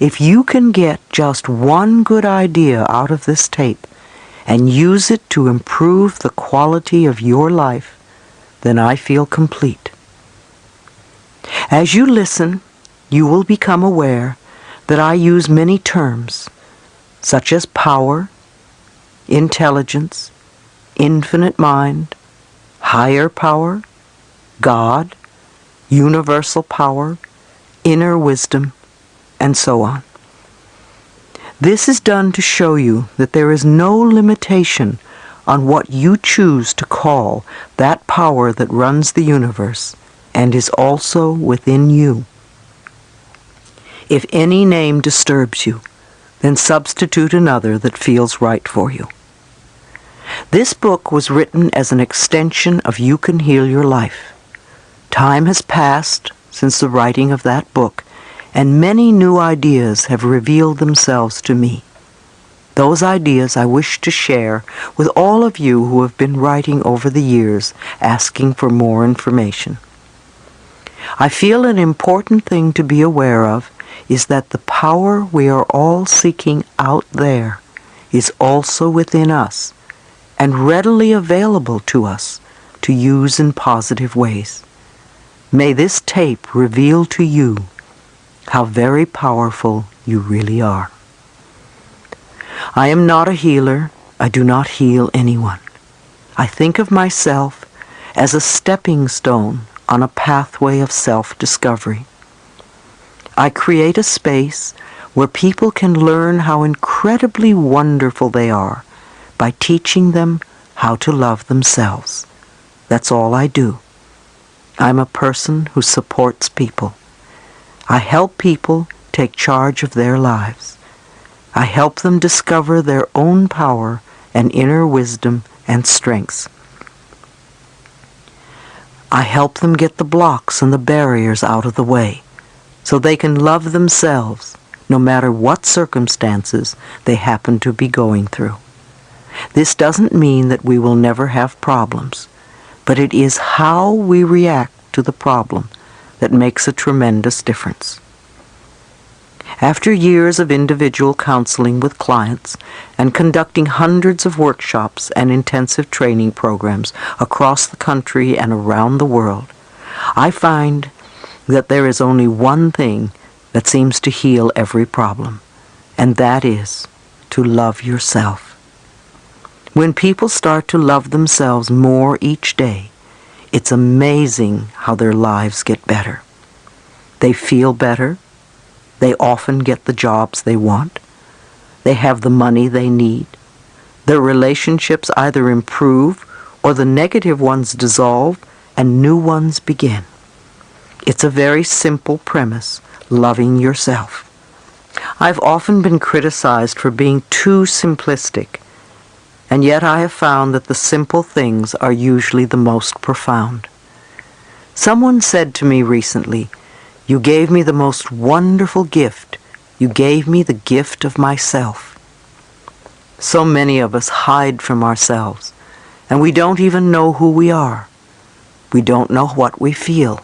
If you can get just one good idea out of this tape and use it to improve the quality of your life, then I feel complete. As you listen, you will become aware that I use many terms, such as power, intelligence, infinite mind, higher power, God, universal power, inner wisdom, and so on. This is done to show you that there is no limitation on what you choose to call that power that runs the universe and is also within you. If any name disturbs you, then substitute another that feels right for you. This book was written as an extension of You Can Heal Your Life. Time has passed since the writing of that book, and many new ideas have revealed themselves to me. Those ideas I wish to share with all of you who have been writing over the years asking for more information. I feel an important thing to be aware of is that the power we are all seeking out there is also within us and readily available to us to use in positive ways. May this tape reveal to you how very powerful you really are. I am not a healer. I do not heal anyone. I think of myself as a stepping stone on a pathway of self-discovery. I create a space where people can learn how incredibly wonderful they are by teaching them how to love themselves. That's all I do. I'm a person who supports people. I help people take charge of their lives. I help them discover their own power and inner wisdom and strengths. I help them get the blocks and the barriers out of the way so they can love themselves no matter what circumstances they happen to be going through. This doesn't mean that we will never have problems, but it is how we react to the problem that makes a tremendous difference. After years of individual counseling with clients and conducting hundreds of workshops and intensive training programs across the country and around the world, I find that there is only one thing that seems to heal every problem, and that is to love yourself. When people start to love themselves more each day, it's amazing how their lives get better. They feel better. They often get the jobs they want. They have the money they need. Their relationships either improve or the negative ones dissolve and new ones begin. It's a very simple premise, loving yourself. I've often been criticized for being too simplistic, and yet I have found that the simple things are usually the most profound. Someone said to me recently, "You gave me the most wonderful gift. You gave me the gift of myself." So many of us hide from ourselves, and we don't even know who we are. We don't know what we feel.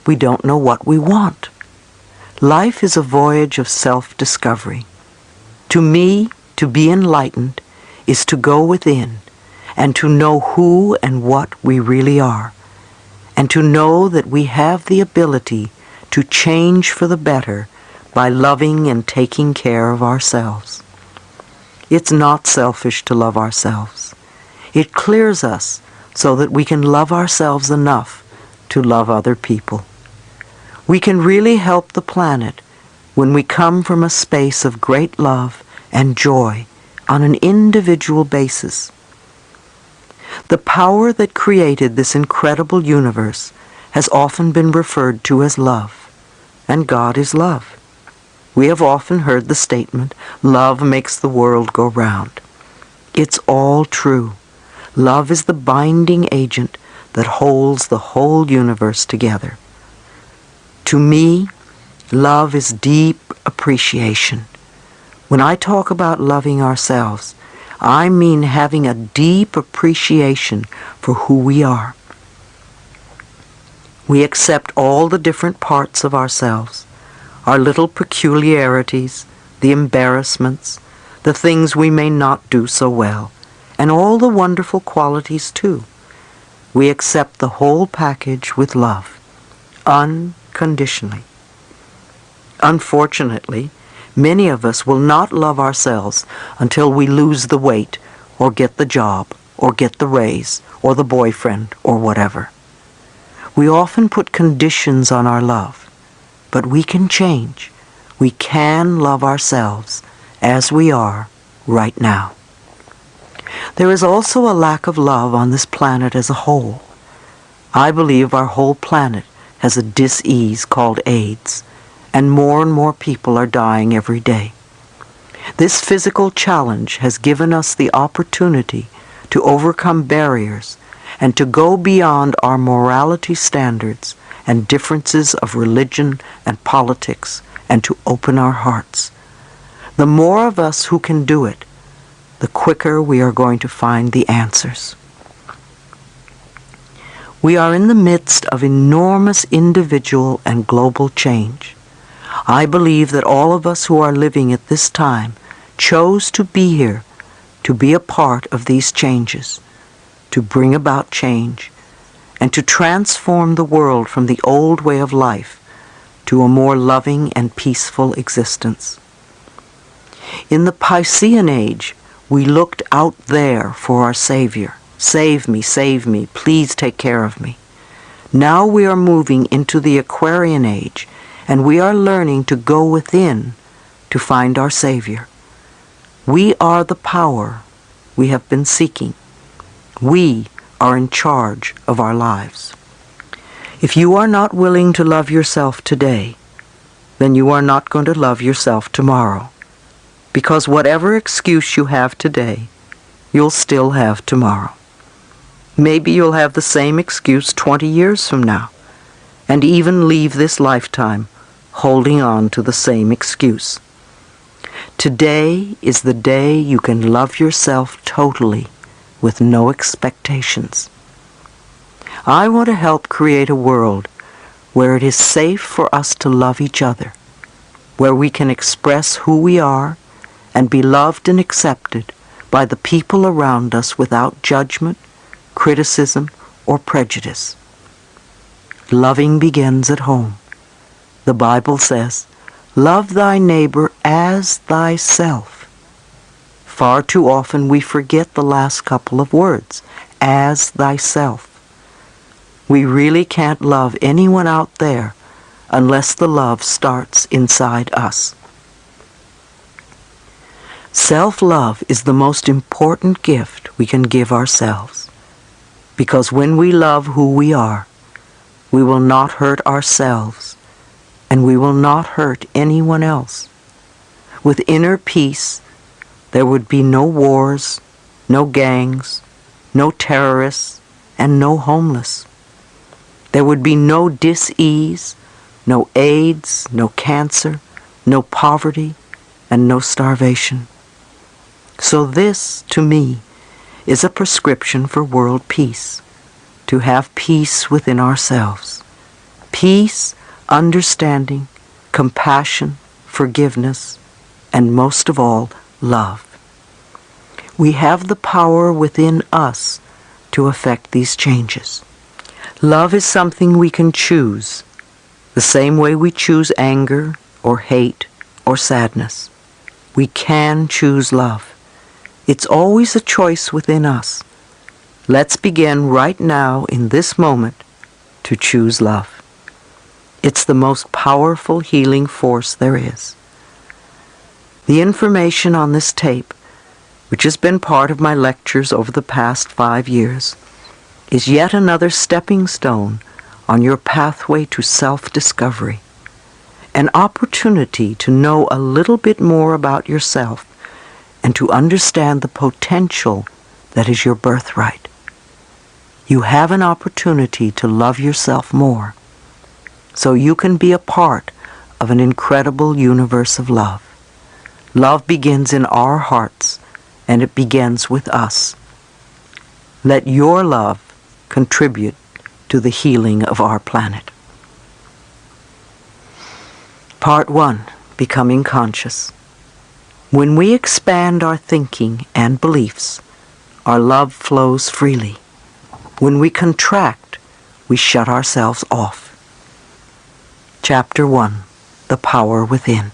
We don't know what we want. Life is a voyage of self-discovery. To me, to be enlightened is to go within and to know who and what we really are, and to know that we have the ability to change for the better by loving and taking care of ourselves. It's not selfish to love ourselves. It clears us so that we can love ourselves enough to love other people. We can really help the planet when we come from a space of great love and joy on an individual basis. The power that created this incredible universe has often been referred to as love, and God is love. We have often heard the statement, "Love makes the world go round." It's all true. Love is the binding agent that holds the whole universe together. To me, love is deep appreciation. When I talk about loving ourselves, I mean having a deep appreciation for who we are. We accept all the different parts of ourselves, our little peculiarities, the embarrassments, the things we may not do so well, and all the wonderful qualities too. We accept the whole package with love, unconditionally. Unfortunately, many of us will not love ourselves until we lose the weight, or get the job, or get the raise, or the boyfriend, or whatever. We often put conditions on our love, but we can change. We can love ourselves as we are right now. There is also a lack of love on this planet as a whole. I believe our whole planet has a dis-ease called AIDS, and more people are dying every day. This physical challenge has given us the opportunity to overcome barriers and to go beyond our morality standards and differences of religion and politics, and to open our hearts. The more of us who can do it, the quicker we are going to find the answers. We are in the midst of enormous individual and global change. I believe that all of us who are living at this time chose to be here to be a part of these changes, to bring about change, and to transform the world from the old way of life to a more loving and peaceful existence. In the Piscean age, we looked out there for our Savior. Save me, please take care of me. Now we are moving into the Aquarian age, and we are learning to go within to find our Savior. We are the power we have been seeking. We are in charge of our lives. If you are not willing to love yourself today, then you are not going to love yourself tomorrow. Because whatever excuse you have today, you'll still have tomorrow. Maybe you'll have the same excuse 20 years from now, and even leave this lifetime holding on to the same excuse. Today is the day you can love yourself totally with no expectations. I want to help create a world where it is safe for us to love each other, where we can express who we are and be loved and accepted by the people around us without judgment, criticism, or prejudice. Loving begins at home. The Bible says, "Love thy neighbor as thyself." Far too often we forget the last couple of words, as thyself. We really can't love anyone out there unless the love starts inside us. Self-love is the most important gift we can give ourselves, because when we love who we are, we will not hurt ourselves, and we will not hurt anyone else. With inner peace, there would be no wars, no gangs, no terrorists, and no homeless. There would be no dis-ease, no AIDS, no cancer, no poverty, and no starvation. So this, to me, is a prescription for world peace, to have peace within ourselves. Peace, understanding, compassion, forgiveness, and most of all, love. We have the power within us to affect these changes. Love is something we can choose, the same way we choose anger or hate or sadness. We can choose love. It's always a choice within us. Let's begin right now in this moment to choose love. It's the most powerful healing force there is. The information on this tape, which has been part of my lectures over the past 5 years, is yet another stepping stone on your pathway to self-discovery, an opportunity to know a little bit more about yourself and to understand the potential that is your birthright. You have an opportunity to love yourself more, so you can be a part of an incredible universe of love. Love begins in our hearts, and it begins with us. Let your love contribute to the healing of our planet. Part 1. Becoming conscious. When we expand our thinking and beliefs, our love flows freely. When we contract, we shut ourselves off. Chapter 1. The Power Within.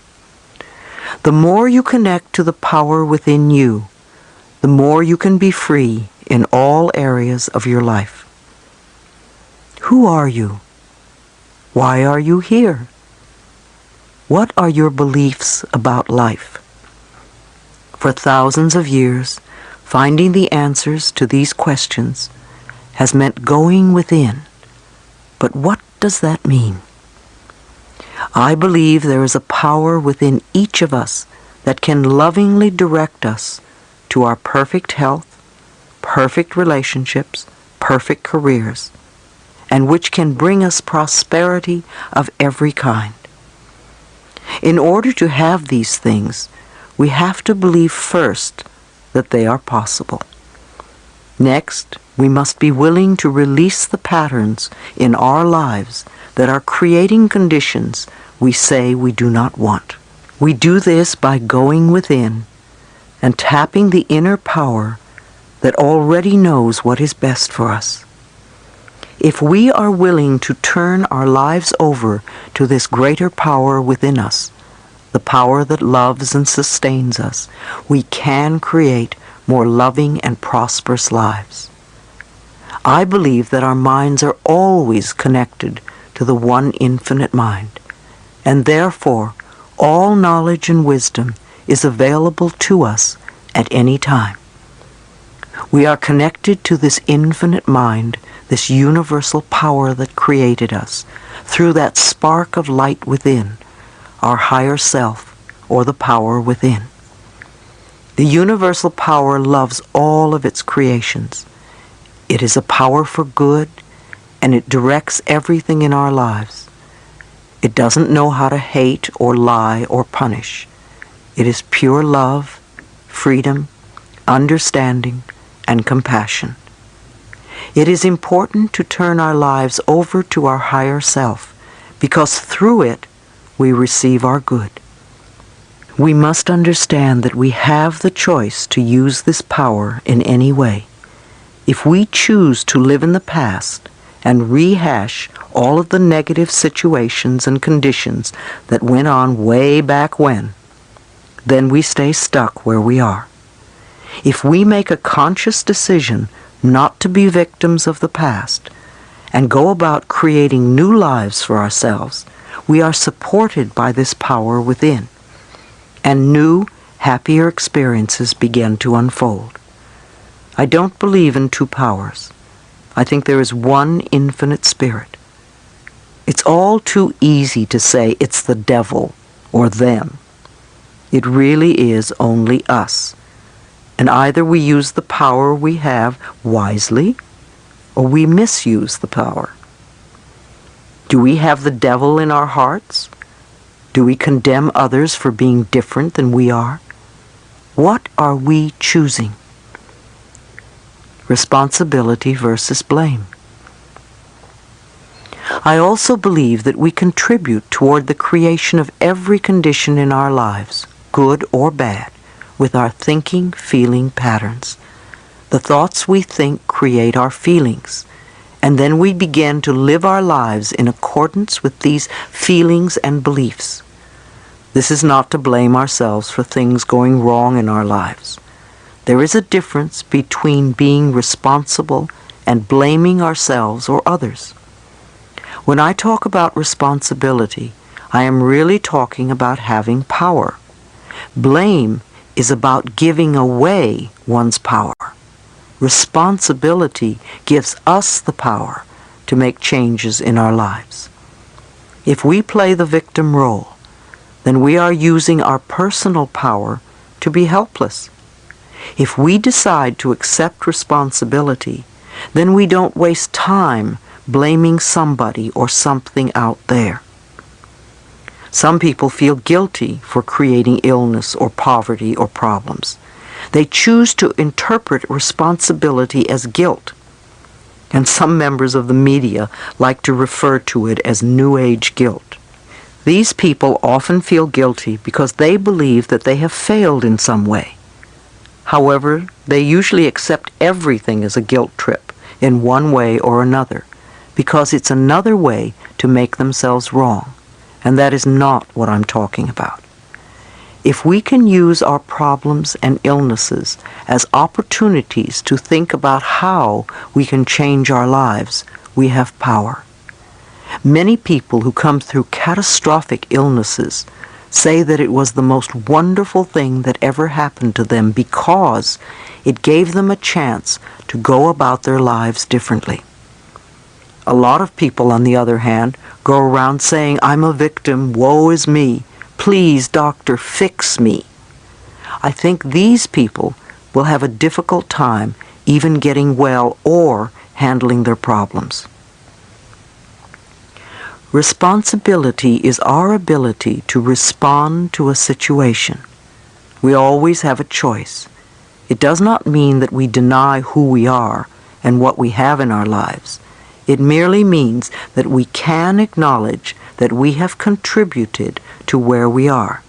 The more you connect to the power within you, the more you can be free in all areas of your life. Who are you? Why are you here? What are your beliefs about life? For thousands of years, finding the answers to these questions has meant going within. But what does that mean? I believe there is a power within each of us that can lovingly direct us to our perfect health, perfect relationships, perfect careers, and which can bring us prosperity of every kind. In order to have these things, we have to believe first that they are possible. Next, we must be willing to release the patterns in our lives that are creating conditions we say we do not want. We do this by going within and tapping the inner power that already knows what is best for us. If we are willing to turn our lives over to this greater power within us, the power that loves and sustains us, we can create more loving and prosperous lives. I believe that our minds are always connected to the one infinite mind, and therefore all knowledge and wisdom is available to us at any time. We are connected to this infinite mind, this universal power that created us, through that spark of light within, our higher self, or the power within. The universal power loves all of its creations. It is a power for good, and it directs everything in our lives. It doesn't know how to hate or lie or punish. It is pure love, freedom, understanding, and compassion. It is important to turn our lives over to our higher self, because through it we receive our good. We must understand that we have the choice to use this power in any way. If we choose to live in the past and rehash all of the negative situations and conditions that went on way back when, then we stay stuck where we are. If we make a conscious decision not to be victims of the past and go about creating new lives for ourselves, we are supported by this power within, and new, happier experiences begin to unfold. I don't believe in two powers. I think there is one infinite spirit. It's all too easy to say it's the devil or them. It really is only us. And either we use the power we have wisely, or we misuse the power. Do we have the devil in our hearts? Do we condemn others for being different than we are? What are we choosing? Responsibility versus blame. I also believe that we contribute toward the creation of every condition in our lives, good or bad, with our thinking, feeling patterns. The thoughts we think create our feelings, and then we begin to live our lives in accordance with these feelings and beliefs. This is not to blame ourselves for things going wrong in our lives. There is a difference between being responsible and blaming ourselves or others. When I talk about responsibility, I am really talking about having power. Blame is about giving away one's power. Responsibility gives us the power to make changes in our lives. If we play the victim role, then we are using our personal power to be helpless. If we decide to accept responsibility, then we don't waste time blaming somebody or something out there. Some people feel guilty for creating illness or poverty or problems. They choose to interpret responsibility as guilt. And some members of the media like to refer to it as New Age guilt. These people often feel guilty because they believe that they have failed in some way. However, they usually accept everything as a guilt trip in one way or another, because it's another way to make themselves wrong, and that is not what I'm talking about. If we can use our problems and illnesses as opportunities to think about how we can change our lives, we have power. Many people who come through catastrophic illnesses say that it was the most wonderful thing that ever happened to them because it gave them a chance to go about their lives differently. A lot of people, on the other hand, go around saying, "I'm a victim, woe is me, please, doctor, fix me." I think these people will have a difficult time even getting well or handling their problems. Responsibility is our ability to respond to a situation. We always have a choice. It does not mean that we deny who we are and what we have in our lives. It merely means that we can acknowledge that we have contributed to where we are.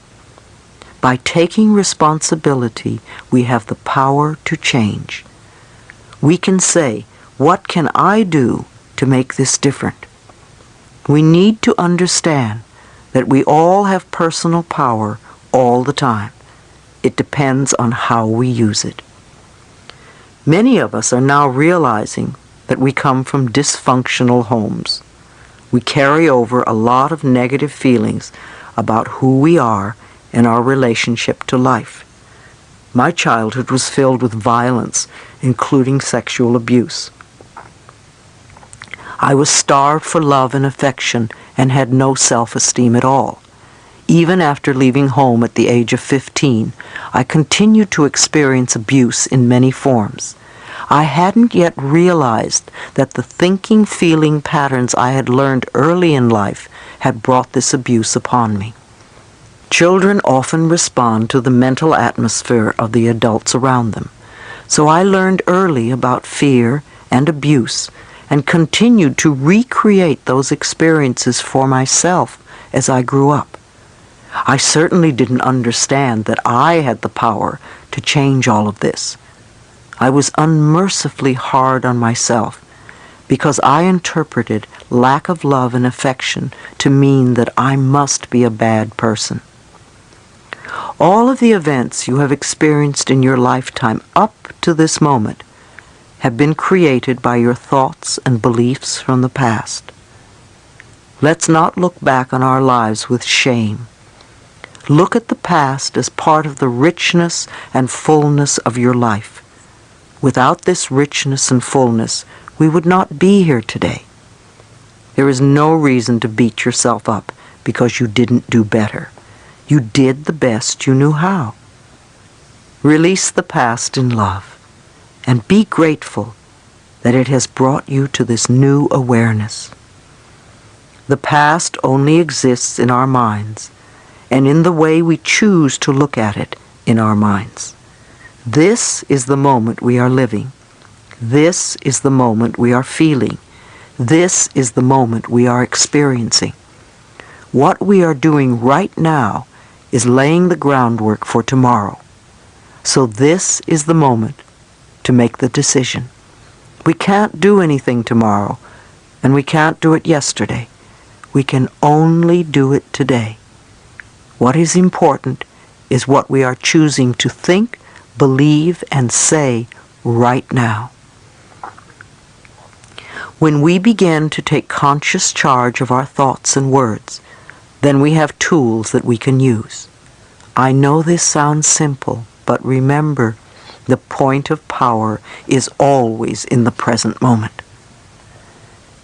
By taking responsibility, we have the power to change. We can say, "What can I do to make this different?" We need to understand that we all have personal power all the time. It depends on how we use it. Many of us are now realizing that we come from dysfunctional homes. We carry over a lot of negative feelings about who we are and our relationship to life. My childhood was filled with violence, including sexual abuse. I was starved for love and affection and had no self-esteem at all. Even after leaving home at the age of 15, I continued to experience abuse in many forms. I hadn't yet realized that the thinking, feeling patterns I had learned early in life had brought this abuse upon me. Children often respond to the mental atmosphere of the adults around them. So I learned early about fear and abuse and continued to recreate those experiences for myself as I grew up. I certainly didn't understand that I had the power to change all of this. I was unmercifully hard on myself because I interpreted lack of love and affection to mean that I must be a bad person. All of the events you have experienced in your lifetime up to this moment have been created by your thoughts and beliefs from the past. Let's not look back on our lives with shame. Look at the past as part of the richness and fullness of your life. Without this richness and fullness, we would not be here today. There is no reason to beat yourself up because you didn't do better. You did the best you knew how. Release the past in love. And be grateful that it has brought you to this new awareness. The past only exists in our minds and in the way we choose to look at it in our minds. This is the moment we are living. This is the moment we are feeling. This is the moment we are experiencing. What we are doing right now is laying the groundwork for tomorrow. So this is the moment to make the decision. We can't do anything tomorrow, and we can't do it yesterday. We can only do it today. What is important is what we are choosing to think, believe, and say right now. When we begin to take conscious charge of our thoughts and words, then we have tools that we can use. I know this sounds simple, but remember, the point of power is always in the present moment.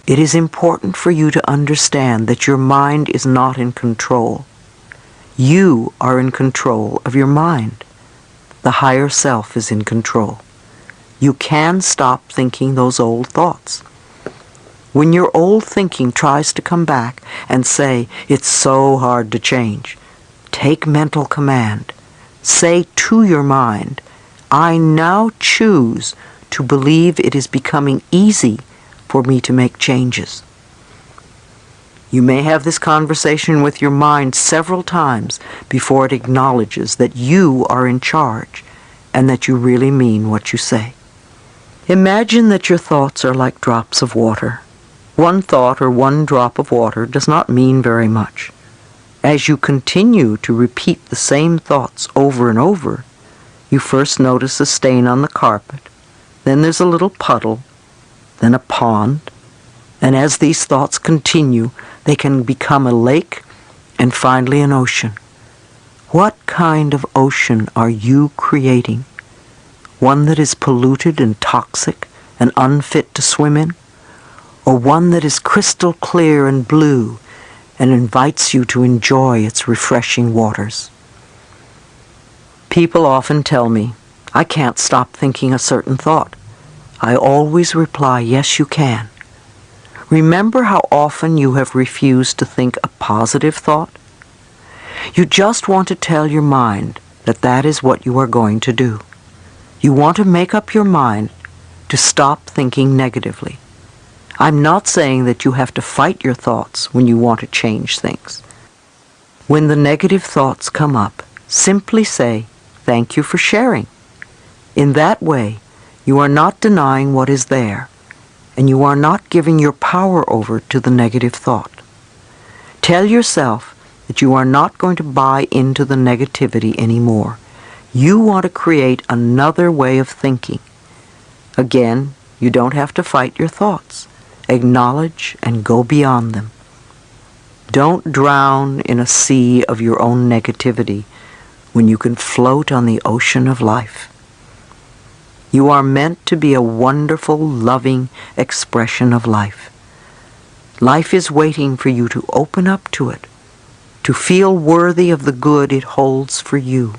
It is important for you to understand that your mind is not in control. You are in control of your mind. The higher self is in control. You can stop thinking those old thoughts. When your old thinking tries to come back and say, "It's so hard to change," take mental command. Say to your mind, "I now choose to believe it is becoming easy for me to make changes." You may have this conversation with your mind several times before it acknowledges that you are in charge and that you really mean what you say. Imagine that your thoughts are like drops of water. One thought or one drop of water does not mean very much. As you continue to repeat the same thoughts over and over, you first notice a stain on the carpet, then there's a little puddle, then a pond, and as these thoughts continue, they can become a lake and finally an ocean. What kind of ocean are you creating? One that is polluted and toxic and unfit to swim in? Or one that is crystal clear and blue and invites you to enjoy its refreshing waters? People often tell me, I can't stop thinking a certain thought. I always reply, yes, you can. Remember how often you have refused to think a positive thought? You just want to tell your mind that that is what you are going to do. You want to make up your mind to stop thinking negatively. I'm not saying that you have to fight your thoughts when you want to change things. When the negative thoughts come up, simply say, thank you for sharing. In that way, you are not denying what is there, and you are not giving your power over to the negative thought. Tell yourself that you are not going to buy into the negativity anymore. You want to create another way of thinking. Again, you don't have to fight your thoughts. Acknowledge and go beyond them. Don't drown in a sea of your own negativity when you can float on the ocean of life. You are meant to be a wonderful, loving expression of life. Life is waiting for you to open up to it, to feel worthy of the good it holds for you.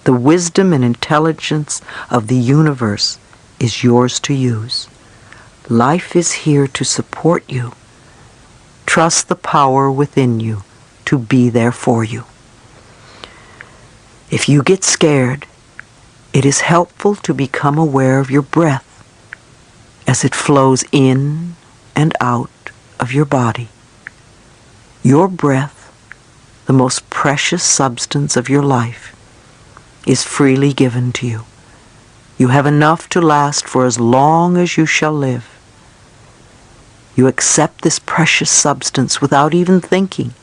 The wisdom and intelligence of the universe is yours to use. Life is here to support you. Trust the power within you to be there for you. If you get scared, it is helpful to become aware of your breath as it flows in and out of your body. Your breath, the most precious substance of your life, is freely given to you. You have enough to last for as long as you shall live. You accept this precious substance without even thinking,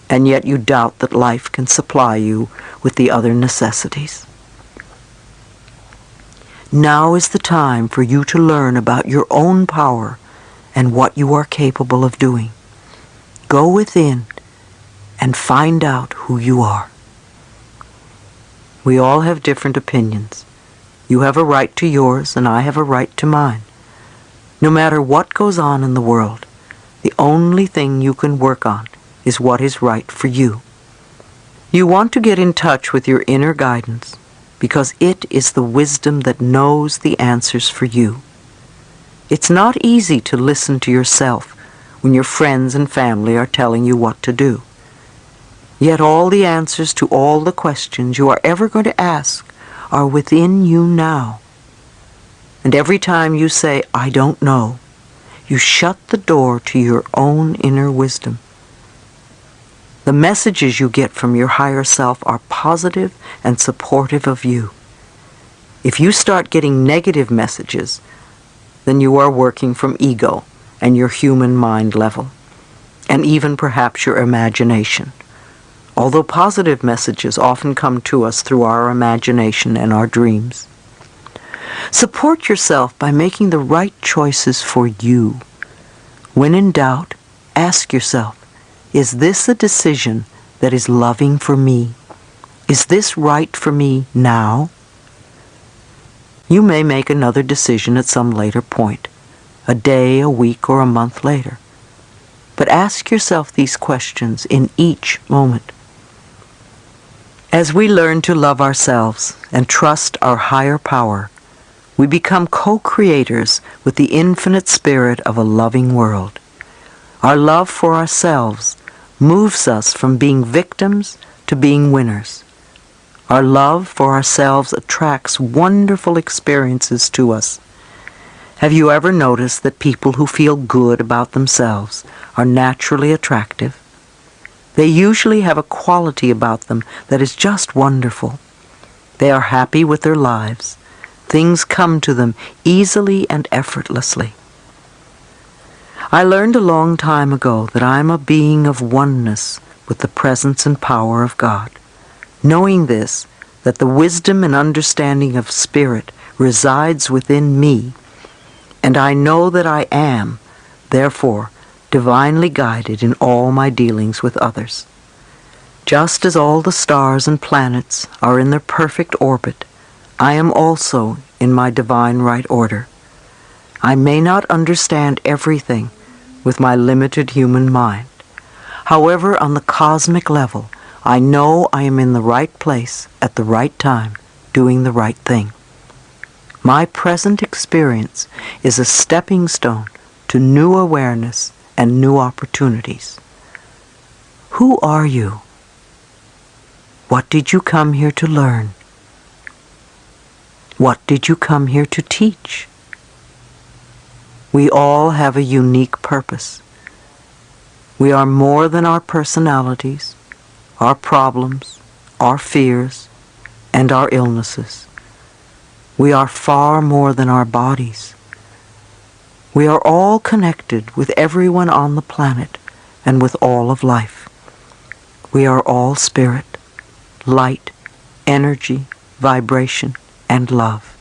and yet you doubt that life can supply you with the other necessities. Now is the time for you to learn about your own power and what you are capable of doing. Go within and find out who you are. We all have different opinions. You have a right to yours, and I have a right to mine. No matter what goes on in the world, the only thing you can work on is what is right for you. You want to get in touch with your inner guidance because it is the wisdom that knows the answers for you. It's not easy to listen to yourself when your friends and family are telling you what to do. Yet all the answers to all the questions you are ever going to ask are within you now. And every time you say, I don't know, you shut the door to your own inner wisdom. The messages you get from your higher self are positive and supportive of you. If you start getting negative messages, then you are working from ego and your human mind level, and even perhaps your imagination. Although positive messages often come to us through our imagination and our dreams. Support yourself by making the right choices for you. When in doubt, ask yourself, is this a decision that is loving for me? Is this right for me now? You may make another decision at some later point, a day, a week, or a month later. But ask yourself these questions in each moment. As we learn to love ourselves and trust our higher power, we become co-creators with the infinite spirit of a loving world. Our love for ourselves moves us from being victims to being winners. Our love for ourselves attracts wonderful experiences to us, Have you ever noticed that people who feel good about themselves are naturally attractive? They usually have a quality about them that is just wonderful. They are happy with their lives. Things come to them easily and effortlessly. I learned a long time ago that I am a being of oneness with the presence and power of God. Knowing this, that the wisdom and understanding of Spirit resides within me, and I know that I am, therefore, divinely guided in all my dealings with others. Just as all the stars and planets are in their perfect orbit, I am also in my divine right order. I may not understand everything with my limited human mind. However, on the cosmic level, I know I am in the right place at the right time, doing the right thing. My present experience is a stepping stone to new awareness and new opportunities. Who are you? What did you come here to learn? What did you come here to teach? We all have a unique purpose. We are more than our personalities, our problems, our fears, and our illnesses. We are far more than our bodies. We are all connected with everyone on the planet and with all of life. We are all spirit, light, energy, vibration, and love.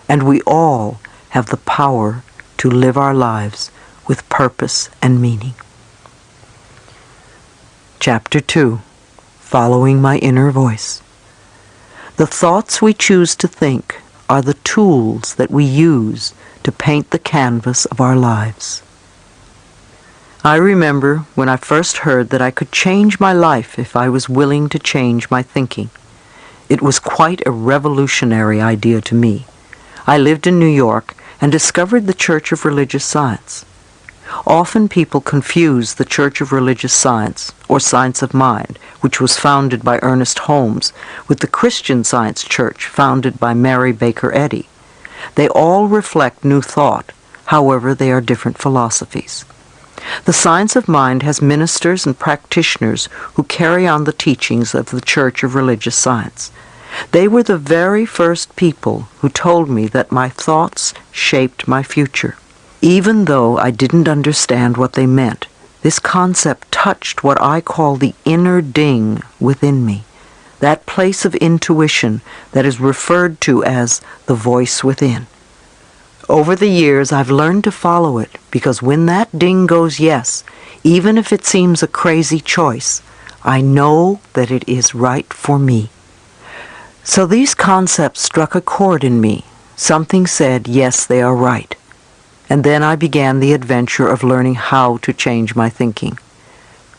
And we all have the power to live our lives with purpose and meaning. Chapter 2. Following my inner voice. The thoughts we choose to think are the tools that we use to paint the canvas of our lives. I remember when I first heard that I could change my life if I was willing to change my thinking. It was quite a revolutionary idea to me. I lived in New York and discovered the Church of Religious Science. Often people confuse the Church of Religious Science, or Science of Mind, which was founded by Ernest Holmes, with the Christian Science Church founded by Mary Baker Eddy. They all reflect New Thought, however they are different philosophies. The Science of Mind has ministers and practitioners who carry on the teachings of the Church of Religious Science. They were the very first people who told me that my thoughts shaped my future. Even though I didn't understand what they meant, this concept touched what I call the inner ding within me, that place of intuition that is referred to as the voice within. Over the years, I've learned to follow it because when that ding goes yes, even if it seems a crazy choice, I know that it is right for me. So these concepts struck a chord in me. Something said, yes, they are right. And then I began the adventure of learning how to change my thinking.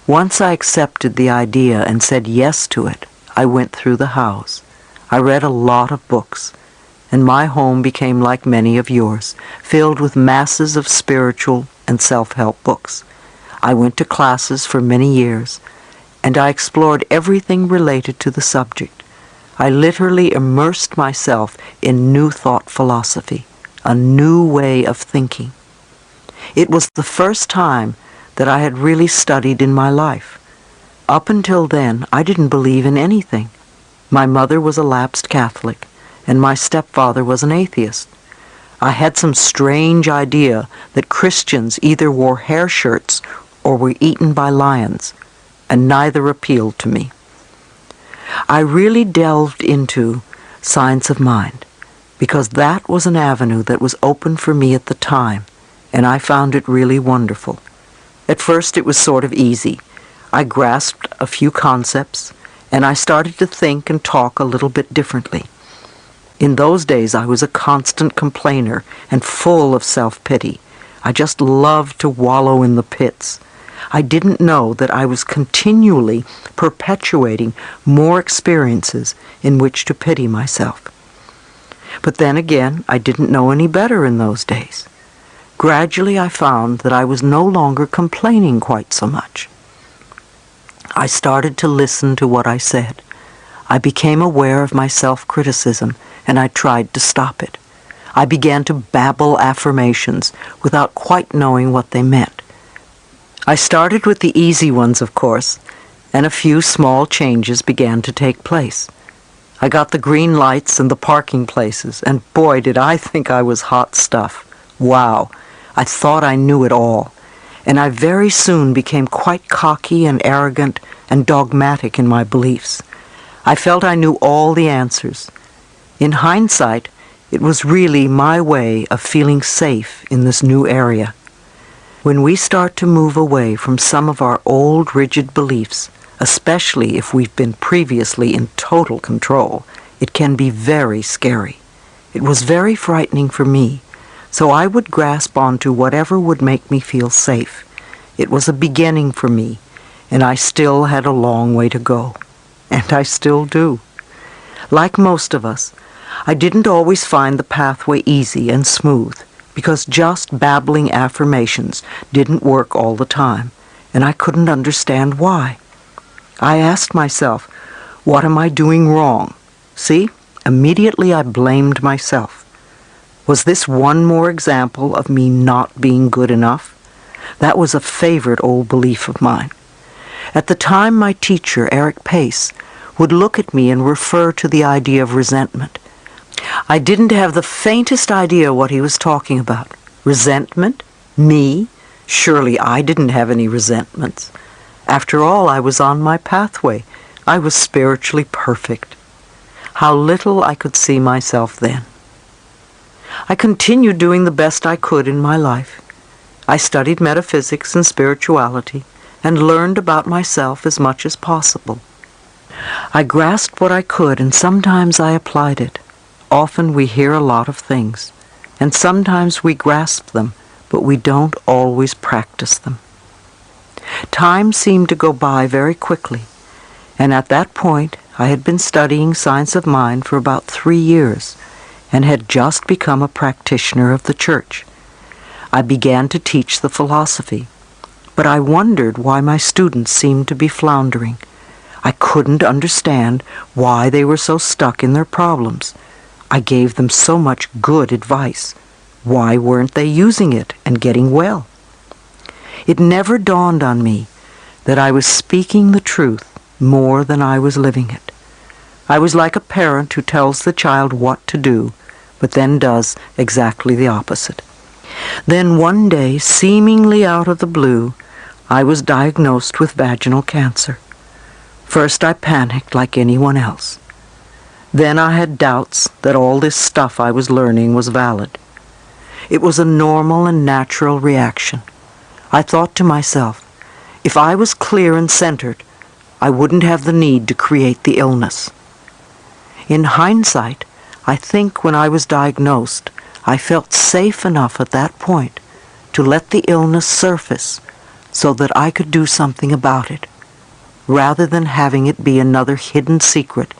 Once I accepted the idea and said yes to it, I went through the hows. I read a lot of books, and my home became like many of yours, filled with masses of spiritual and self-help books. I went to classes for many years, and I explored everything related to the subject. I literally immersed myself in New Thought philosophy, a new way of thinking. It was the first time that I had really studied in my life. Up until then, I didn't believe in anything. My mother was a lapsed Catholic, and my stepfather was an atheist. I had some strange idea that Christians either wore hair shirts or were eaten by lions, and neither appealed to me. I really delved into Science of Mind, because that was an avenue that was open for me at the time, and I found it really wonderful. At first it was sort of easy. I grasped a few concepts, and I started to think and talk a little bit differently. In those days I was a constant complainer and full of self-pity. I just loved to wallow in the pits. I didn't know that I was continually perpetuating more experiences in which to pity myself. But then again, I didn't know any better in those days. Gradually I found that I was no longer complaining quite so much. I started to listen to what I said. I became aware of my self-criticism, and I tried to stop it. I began to babble affirmations without quite knowing what they meant. I started with the easy ones, of course, and a few small changes began to take place. I got the green lights and the parking places, and boy, did I think I was hot stuff. Wow, I thought I knew it all, and I very soon became quite cocky and arrogant and dogmatic in my beliefs. I felt I knew all the answers. In hindsight, it was really my way of feeling safe in this new area. When we start to move away from some of our old rigid beliefs, especially if we've been previously in total control, it can be very scary. It was very frightening for me, so I would grasp onto whatever would make me feel safe. It was a beginning for me, and I still had a long way to go. And I still do. Like most of us, I didn't always find the pathway easy and smooth, because just babbling affirmations didn't work all the time, and I couldn't understand why. I asked myself, what am I doing wrong? See, immediately I blamed myself. Was this one more example of me not being good enough? That was a favorite old belief of mine. At the time, my teacher, Eric Pace, would look at me and refer to the idea of resentment. I didn't have the faintest idea what he was talking about. Resentment? Me? Surely I didn't have any resentments. After all, I was on my pathway. I was spiritually perfect. How little I could see myself then. I continued doing the best I could in my life. I studied metaphysics and spirituality and learned about myself as much as possible. I grasped what I could, and sometimes I applied it. Often we hear a lot of things, and sometimes we grasp them, but we don't always practice them. Time seemed to go by very quickly, and at that point I had been studying science of mind for about 3 years and had just become a practitioner of the church. I began to teach the philosophy, but I wondered why my students seemed to be floundering. I couldn't understand why they were so stuck in their problems. I gave them so much good advice. Why weren't they using it and getting well? It never dawned on me that I was speaking the truth more than I was living it. I was like a parent who tells the child what to do, but then does exactly the opposite. Then one day, seemingly out of the blue, I was diagnosed with vaginal cancer. First I panicked like anyone else. Then I had doubts that all this stuff I was learning was valid. It was a normal and natural reaction. I thought to myself, if I was clear and centered, I wouldn't have the need to create the illness. In hindsight, I think when I was diagnosed, I felt safe enough at that point to let the illness surface so that I could do something about it, rather than having it be another hidden secret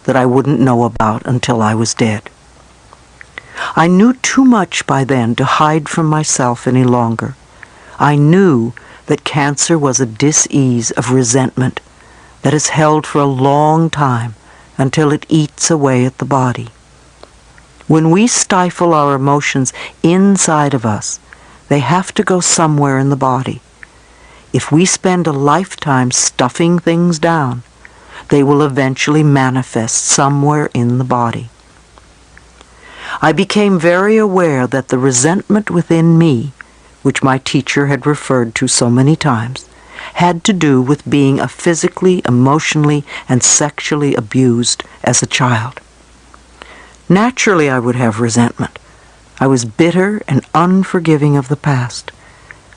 that I wouldn't know about until I was dead. I knew too much by then to hide from myself any longer. I knew that cancer was a dis-ease of resentment that is held for a long time until it eats away at the body. When we stifle our emotions inside of us, they have to go somewhere in the body. If we spend a lifetime stuffing things down, they will eventually manifest somewhere in the body. I became very aware that the resentment within me, which my teacher had referred to so many times, had to do with being a physically, emotionally, and sexually abused as a child. Naturally, I would have resentment. I was bitter and unforgiving of the past.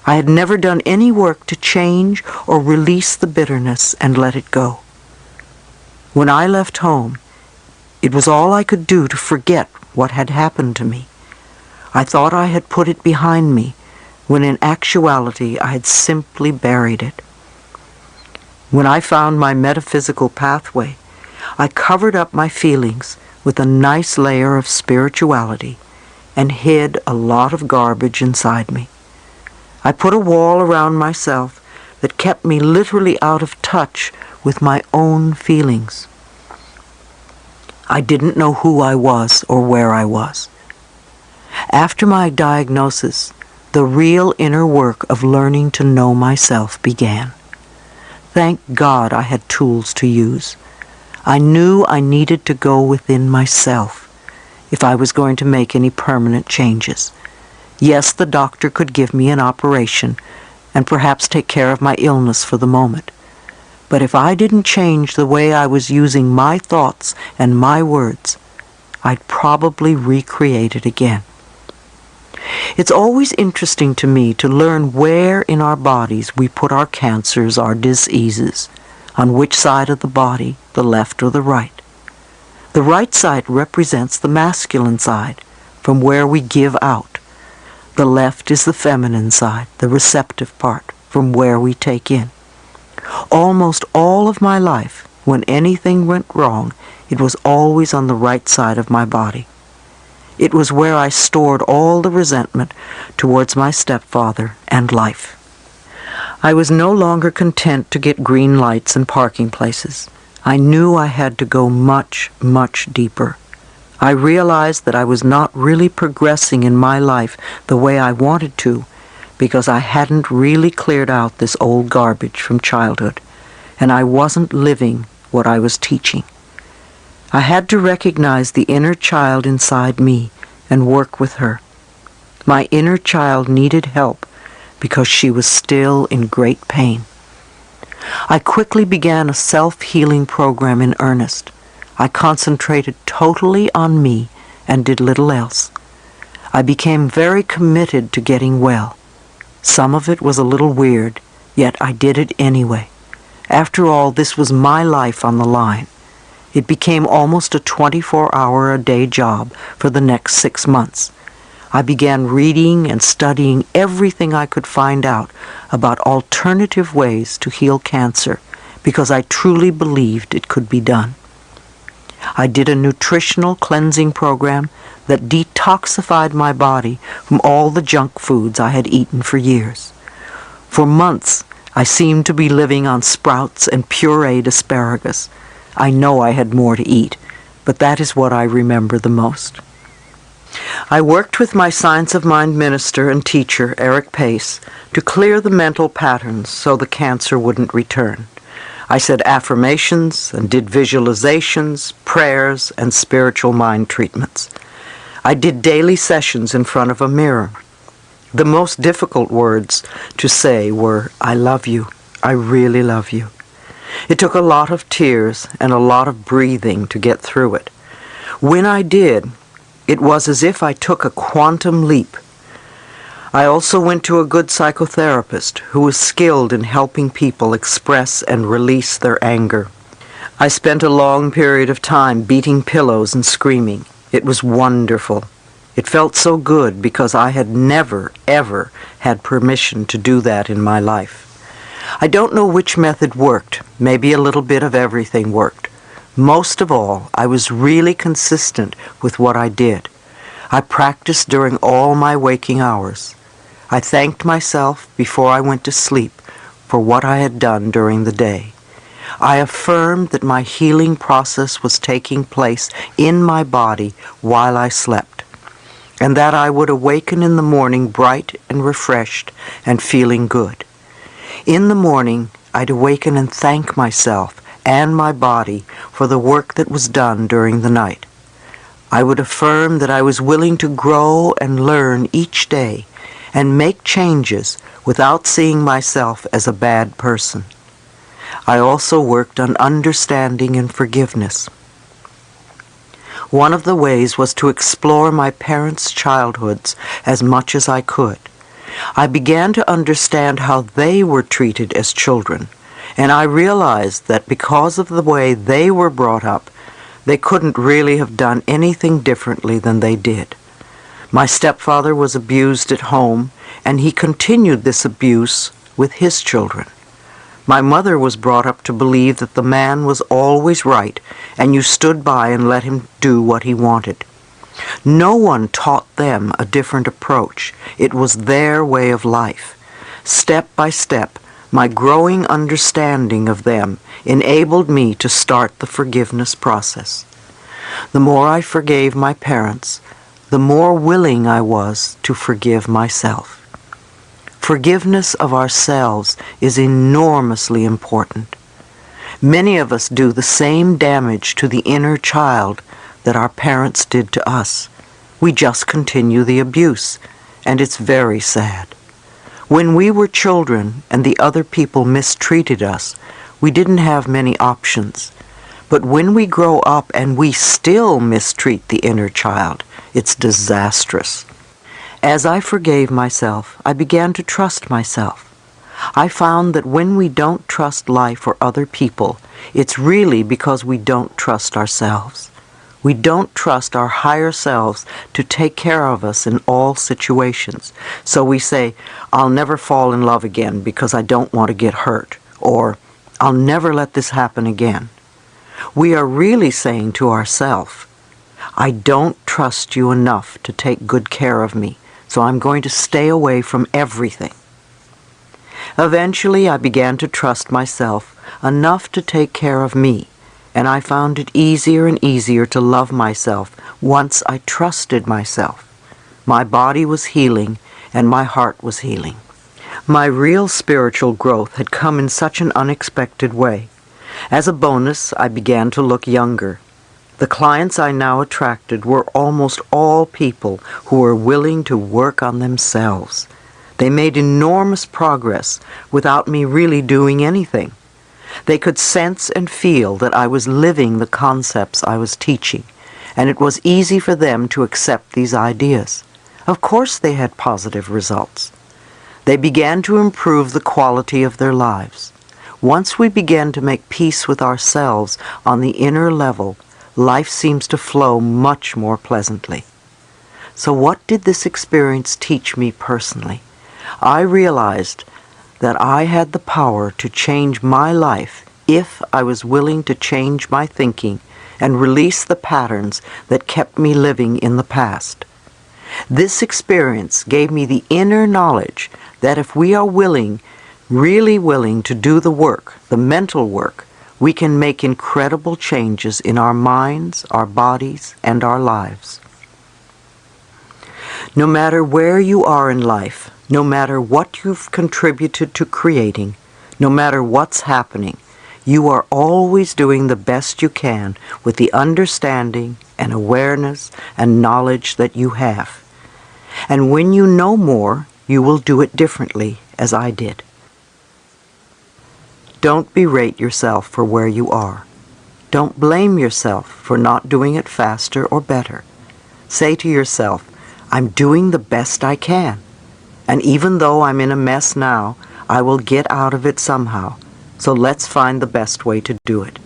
I had never done any work to change or release the bitterness and let it go. When I left home, it was all I could do to forget what had happened to me. I thought I had put it behind me, when in actuality I had simply buried it. When I found my metaphysical pathway, I covered up my feelings with a nice layer of spirituality and hid a lot of garbage inside me. I put a wall around myself that kept me literally out of touch with my own feelings. I didn't know who I was or where I was. After my diagnosis, the real inner work of learning to know myself began. Thank God I had tools to use. I knew I needed to go within myself if I was going to make any permanent changes. Yes, the doctor could give me an operation and perhaps take care of my illness for the moment. But if I didn't change the way I was using my thoughts and my words, I'd probably recreate it again. It's always interesting to me to learn where in our bodies we put our cancers, our diseases, on which side of the body, the left or the right. The right side represents the masculine side, from where we give out. The left is the feminine side, the receptive part, from where we take in. Almost all of my life, when anything went wrong, it was always on the right side of my body. It was where I stored all the resentment towards my stepfather and life. I was no longer content to get green lights and parking places. I knew I had to go much, much deeper. I realized that I was not really progressing in my life the way I wanted to because I hadn't really cleared out this old garbage from childhood, and I wasn't living what I was teaching. I had to recognize the inner child inside me and work with her. My inner child needed help because she was still in great pain. I quickly began a self-healing program in earnest. I concentrated totally on me and did little else. I became very committed to getting well. Some of it was a little weird, yet I did it anyway. After all, this was my life on the line. It became almost a 24-hour-a-day job for the next 6 months. I began reading and studying everything I could find out about alternative ways to heal cancer because I truly believed it could be done. I did a nutritional cleansing program that detoxified my body from all the junk foods I had eaten for years. For months, I seemed to be living on sprouts and pureed asparagus. I know I had more to eat, but that is what I remember the most. I worked with my Science of Mind minister and teacher, Eric Pace, to clear the mental patterns so the cancer wouldn't return. I said affirmations and did visualizations, prayers, and spiritual mind treatments. I did daily sessions in front of a mirror. The most difficult words to say were, "I love you. I really love you." It took a lot of tears and a lot of breathing to get through it. When I did, it was as if I took a quantum leap. I also went to a good psychotherapist who was skilled in helping people express and release their anger. I spent a long period of time beating pillows and screaming. It was wonderful. It felt so good because I had never, ever had permission to do that in my life. I don't know which method worked. Maybe a little bit of everything worked. Most of all, I was really consistent with what I did. I practiced during all my waking hours. I thanked myself before I went to sleep for what I had done during the day. I affirmed that my healing process was taking place in my body while I slept, and that I would awaken in the morning bright and refreshed and feeling good. In the morning, I'd awaken and thank myself and my body for the work that was done during the night. I would affirm that I was willing to grow and learn each day and make changes without seeing myself as a bad person. I also worked on understanding and forgiveness. One of the ways was to explore my parents' childhoods as much as I could. I began to understand how they were treated as children, and I realized that because of the way they were brought up, they couldn't really have done anything differently than they did. My stepfather was abused at home, and he continued this abuse with his children. My mother was brought up to believe that the man was always right, and you stood by and let him do what he wanted. No one taught them a different approach. It was their way of life. Step by step, my growing understanding of them enabled me to start the forgiveness process. The more I forgave my parents, the more willing I was to forgive myself. Forgiveness of ourselves is enormously important. Many of us do the same damage to the inner child that our parents did to us. We just continue the abuse, and it's very sad. When we were children and the other people mistreated us, we didn't have many options. But when we grow up and we still mistreat the inner child, it's disastrous. As I forgave myself, I began to trust myself. I found that when we don't trust life or other people, it's really because we don't trust ourselves. We don't trust our higher selves to take care of us in all situations. So we say, I'll never fall in love again because I don't want to get hurt, or I'll never let this happen again. We are really saying to ourselves, I don't trust you enough to take good care of me, so I'm going to stay away from everything. Eventually, I began to trust myself enough to take care of me, and I found it easier and easier to love myself once I trusted myself. My body was healing, and my heart was healing. My real spiritual growth had come in such an unexpected way. As a bonus, I began to look younger. The clients I now attracted were almost all people who were willing to work on themselves. They made enormous progress without me really doing anything. They could sense and feel that I was living the concepts I was teaching, and it was easy for them to accept these ideas. Of course they had positive results. They began to improve the quality of their lives. Once we begin to make peace with ourselves on the inner level, life seems to flow much more pleasantly. So what did this experience teach me personally? I realized that I had the power to change my life if I was willing to change my thinking and release the patterns that kept me living in the past. This experience gave me the inner knowledge that if we are willing, really willing to do the work, the mental work, we can make incredible changes in our minds, our bodies, and our lives. No matter where you are in life, no matter what you've contributed to creating, no matter what's happening, you are always doing the best you can with the understanding and awareness and knowledge that you have. And when you know more, you will do it differently, as I did. Don't berate yourself for where you are. Don't blame yourself for not doing it faster or better. Say to yourself, I'm doing the best I can. And even though I'm in a mess now, I will get out of it somehow. So let's find the best way to do it.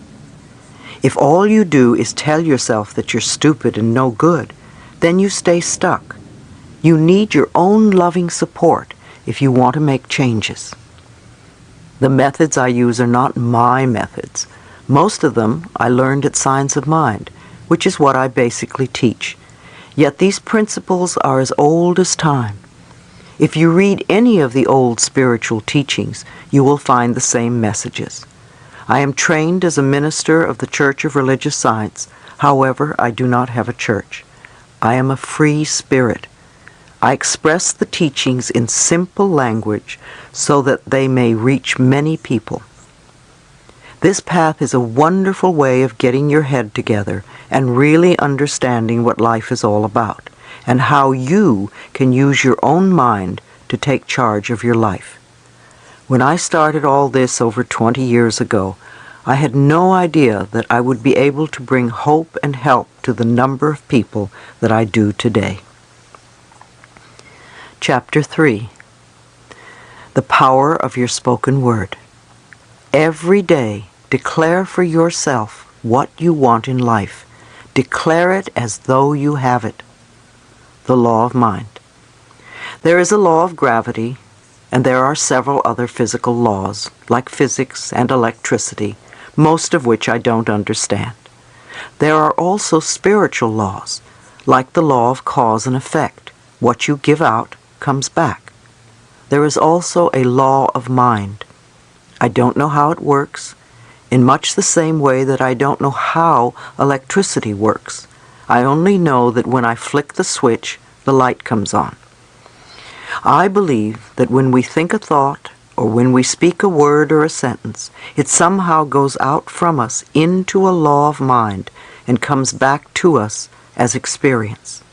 If all you do is tell yourself that you're stupid and no good, then you stay stuck. You need your own loving support if you want to make changes. The methods I use are not my methods. Most of them I learned at Science of Mind, which is what I basically teach. Yet these principles are as old as time. If you read any of the old spiritual teachings, you will find the same messages. I am trained as a minister of the Church of Religious Science. However, I do not have a church. I am a free spirit. I express the teachings in simple language so that they may reach many people. This path is a wonderful way of getting your head together and really understanding what life is all about, and how you can use your own mind to take charge of your life. When I started all this over 20 years ago, I had no idea that I would be able to bring hope and help to the number of people that I do today. Chapter 3. The Power of Your Spoken Word. Every day, declare for yourself what you want in life. Declare it as though you have it. The law of mind. There is a law of gravity, and there are several other physical laws, like physics and electricity, most of which I don't understand. There are also spiritual laws, like the law of cause and effect. What you give out comes back. There is also a law of mind. I don't know how it works, in much the same way that I don't know how electricity works. I only know that when I flick the switch, the light comes on. I believe that when we think a thought, or when we speak a word or a sentence, it somehow goes out from us into a law of mind and comes back to us as experience.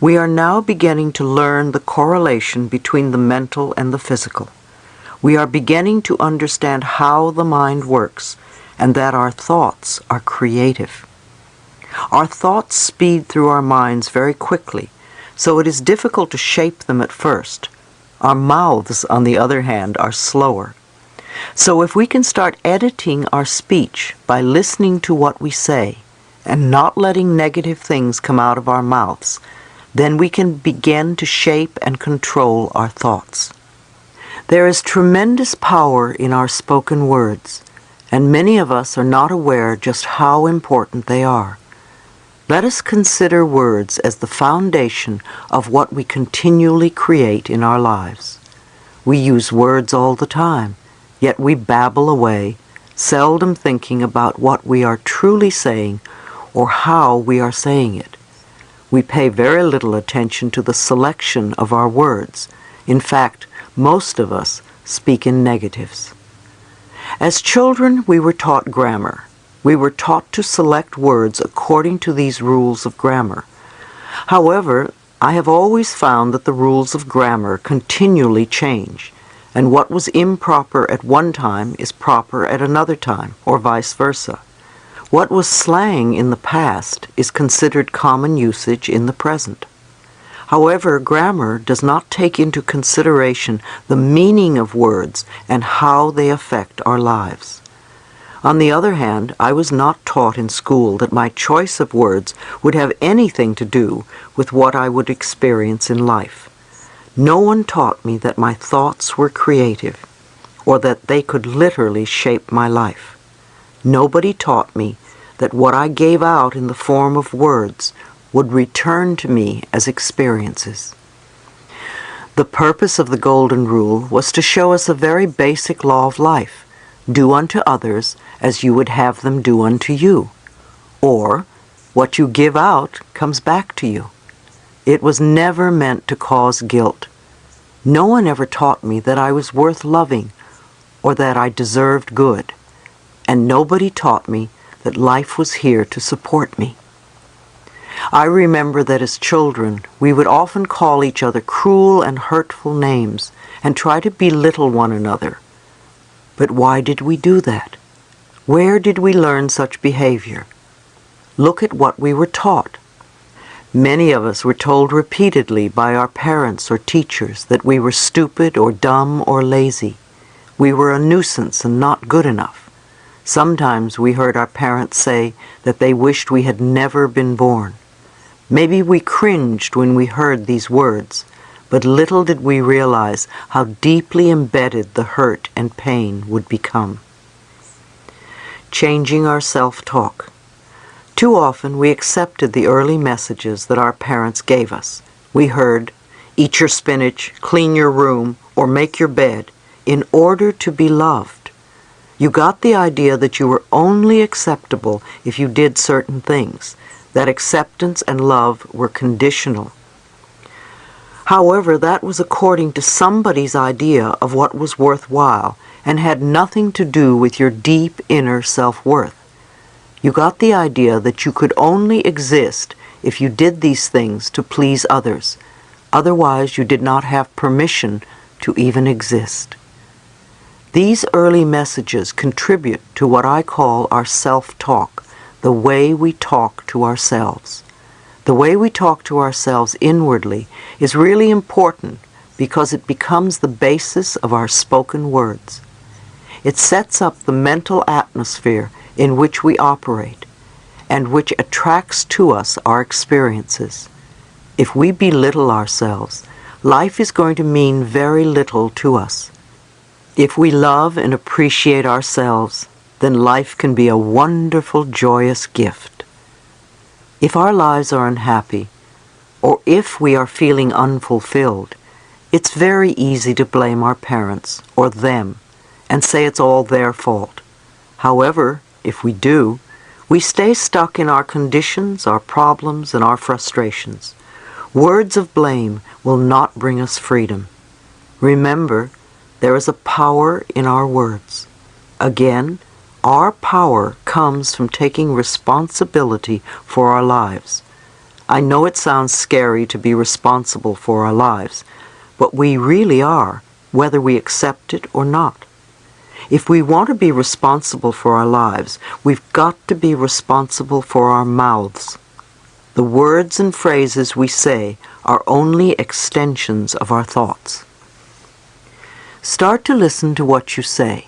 We are now beginning to learn the correlation between the mental and the physical. We are beginning to understand how the mind works and that our thoughts are creative. Our thoughts speed through our minds very quickly, so it is difficult to shape them at first. Our mouths, on the other hand, are slower. So if we can start editing our speech by listening to what we say and not letting negative things come out of our mouths, then we can begin to shape and control our thoughts. There is tremendous power in our spoken words, and many of us are not aware just how important they are. Let us consider words as the foundation of what we continually create in our lives. We use words all the time, yet we babble away, seldom thinking about what we are truly saying or how we are saying it. We pay very little attention to the selection of our words. In fact, most of us speak in negatives. As children, we were taught grammar. We were taught to select words according to these rules of grammar. However, I have always found that the rules of grammar continually change, and what was improper at one time is proper at another time, or vice versa. What was slang in the past is considered common usage in the present. However, grammar does not take into consideration the meaning of words and how they affect our lives. On the other hand, I was not taught in school that my choice of words would have anything to do with what I would experience in life. No one taught me that my thoughts were creative, or that they could literally shape my life. Nobody taught me that what I gave out in the form of words would return to me as experiences. The purpose of the Golden Rule was to show us a very basic law of life. Do unto others as you would have them do unto you. Or, what you give out comes back to you. It was never meant to cause guilt. No one ever taught me that I was worth loving or that I deserved good. And nobody taught me that life was here to support me. I remember that as children, we would often call each other cruel and hurtful names and try to belittle one another. But why did we do that? Where did we learn such behavior? Look at what we were taught. Many of us were told repeatedly by our parents or teachers that we were stupid or dumb or lazy. We were a nuisance and not good enough. Sometimes we heard our parents say that they wished we had never been born. Maybe we cringed when we heard these words, but little did we realize how deeply embedded the hurt and pain would become. Changing our self-talk. Too often we accepted the early messages that our parents gave us. We heard, eat your spinach, clean your room, or make your bed, in order to be loved. You got the idea that you were only acceptable if you did certain things, that acceptance and love were conditional. However, that was according to somebody's idea of what was worthwhile and had nothing to do with your deep inner self-worth. You got the idea that you could only exist if you did these things to please others. Otherwise, you did not have permission to even exist. These early messages contribute to what I call our self-talk, the way we talk to ourselves. The way we talk to ourselves inwardly is really important because it becomes the basis of our spoken words. It sets up the mental atmosphere in which we operate and which attracts to us our experiences. If we belittle ourselves, life is going to mean very little to us. If we love and appreciate ourselves, then life can be a wonderful, joyous gift. If our lives are unhappy, or if we are feeling unfulfilled, it's very easy to blame our parents or them and say it's all their fault. However, if we do, We stay stuck in our conditions, our problems, and our frustrations. Words of blame will not bring us freedom. Remember, there is a power in our words. Again, our power comes from taking responsibility for our lives. I know it sounds scary to be responsible for our lives, but we really are, whether we accept it or not. If we want to be responsible for our lives, we've got to be responsible for our mouths. The words and phrases we say are only extensions of our thoughts. Start to listen to what you say.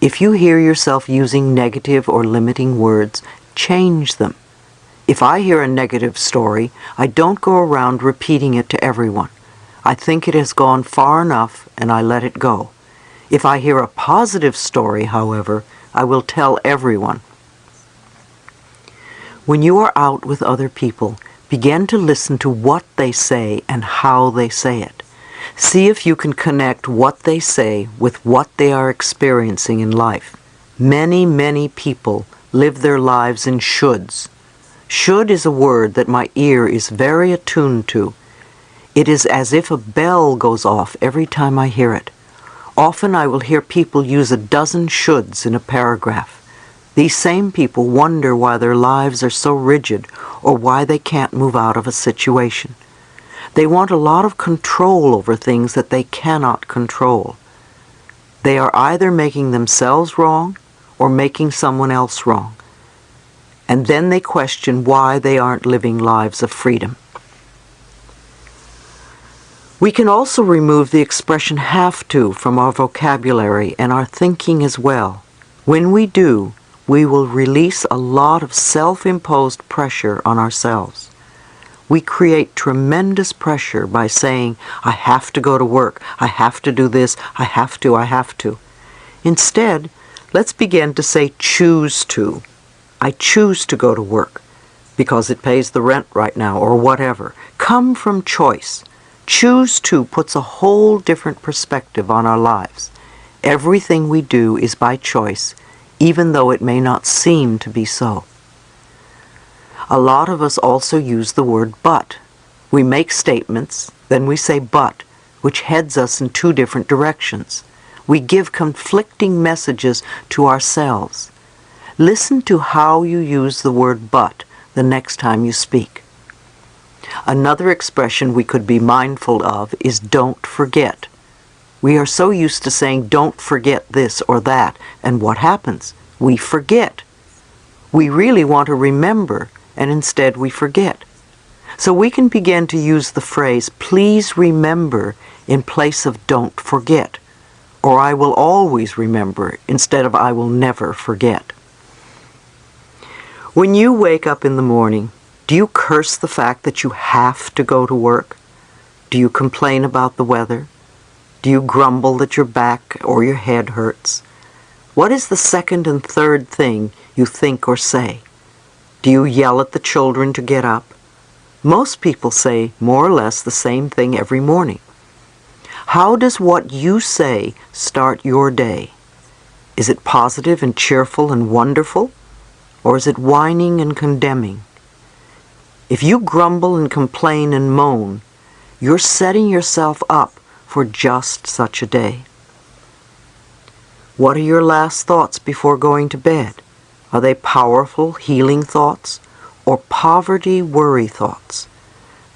If you hear yourself using negative or limiting words, change them. If I hear a negative story, I don't go around repeating it to everyone. I think it has gone far enough and I let it go. If I hear a positive story, however, I will tell everyone. When you are out with other people, begin to listen to what they say and how they say it. See if you can connect what they say with what they are experiencing in life. Many people live their lives in shoulds. Should is a word that my ear is very attuned to. It is as if a bell goes off every time I hear it. Often I will hear people use a dozen shoulds in a paragraph. These same people wonder why their lives are so rigid or why they can't move out of a situation. They want a lot of control over things that they cannot control. They are either making themselves wrong or making someone else wrong. And then they question why they aren't living lives of freedom. We can also remove the expression have to from our vocabulary and our thinking as well. When we do, we will release a lot of self-imposed pressure on ourselves. We create tremendous pressure by saying, I have to go to work, I have to do this, I have to. Instead, let's begin to say choose to. I choose to go to work because it pays the rent right now or whatever. Come from choice. Choose to puts a whole different perspective on our lives. Everything we do is by choice, even though it may not seem to be so. A lot of us also use the word but. We make statements, then we say but, which heads us in two different directions. We give conflicting messages to ourselves. Listen to how you use the word but the next time you speak. Another expression we could be mindful of is don't forget. We are so used to saying don't forget this or that, and what happens? We forget. We really want to remember, and instead we forget. So we can begin to use the phrase please remember in place of don't forget, or I will always remember instead of I will never forget. When you wake up in the morning, do you curse the fact that you have to go to work? Do you complain about the weather? Do you grumble that your back or your head hurts? What is the second and third thing you think or say? Do you yell at the children to get up? Most people say more or less the same thing every morning. How does what you say start your day? Is it positive and cheerful and wonderful? Or is it whining and condemning? If you grumble and complain and moan, you're setting yourself up for just such a day. What are your last thoughts before going to bed? Are they powerful, healing thoughts or poverty, worry thoughts?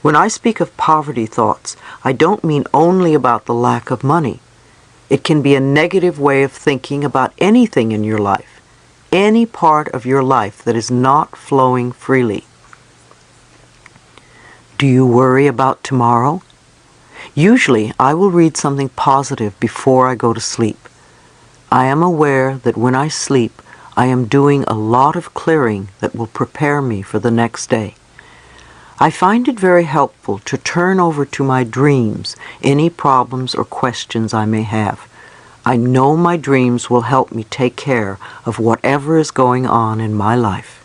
When I speak of poverty thoughts, I don't mean only about the lack of money. It can be a negative way of thinking about anything in your life, any part of your life that is not flowing freely. Do you worry about tomorrow? Usually, I will read something positive before I go to sleep. I am aware that when I sleep, I am doing a lot of clearing that will prepare me for the next day. I find it very helpful to turn over to my dreams any problems or questions I may have. I know my dreams will help me take care of whatever is going on in my life.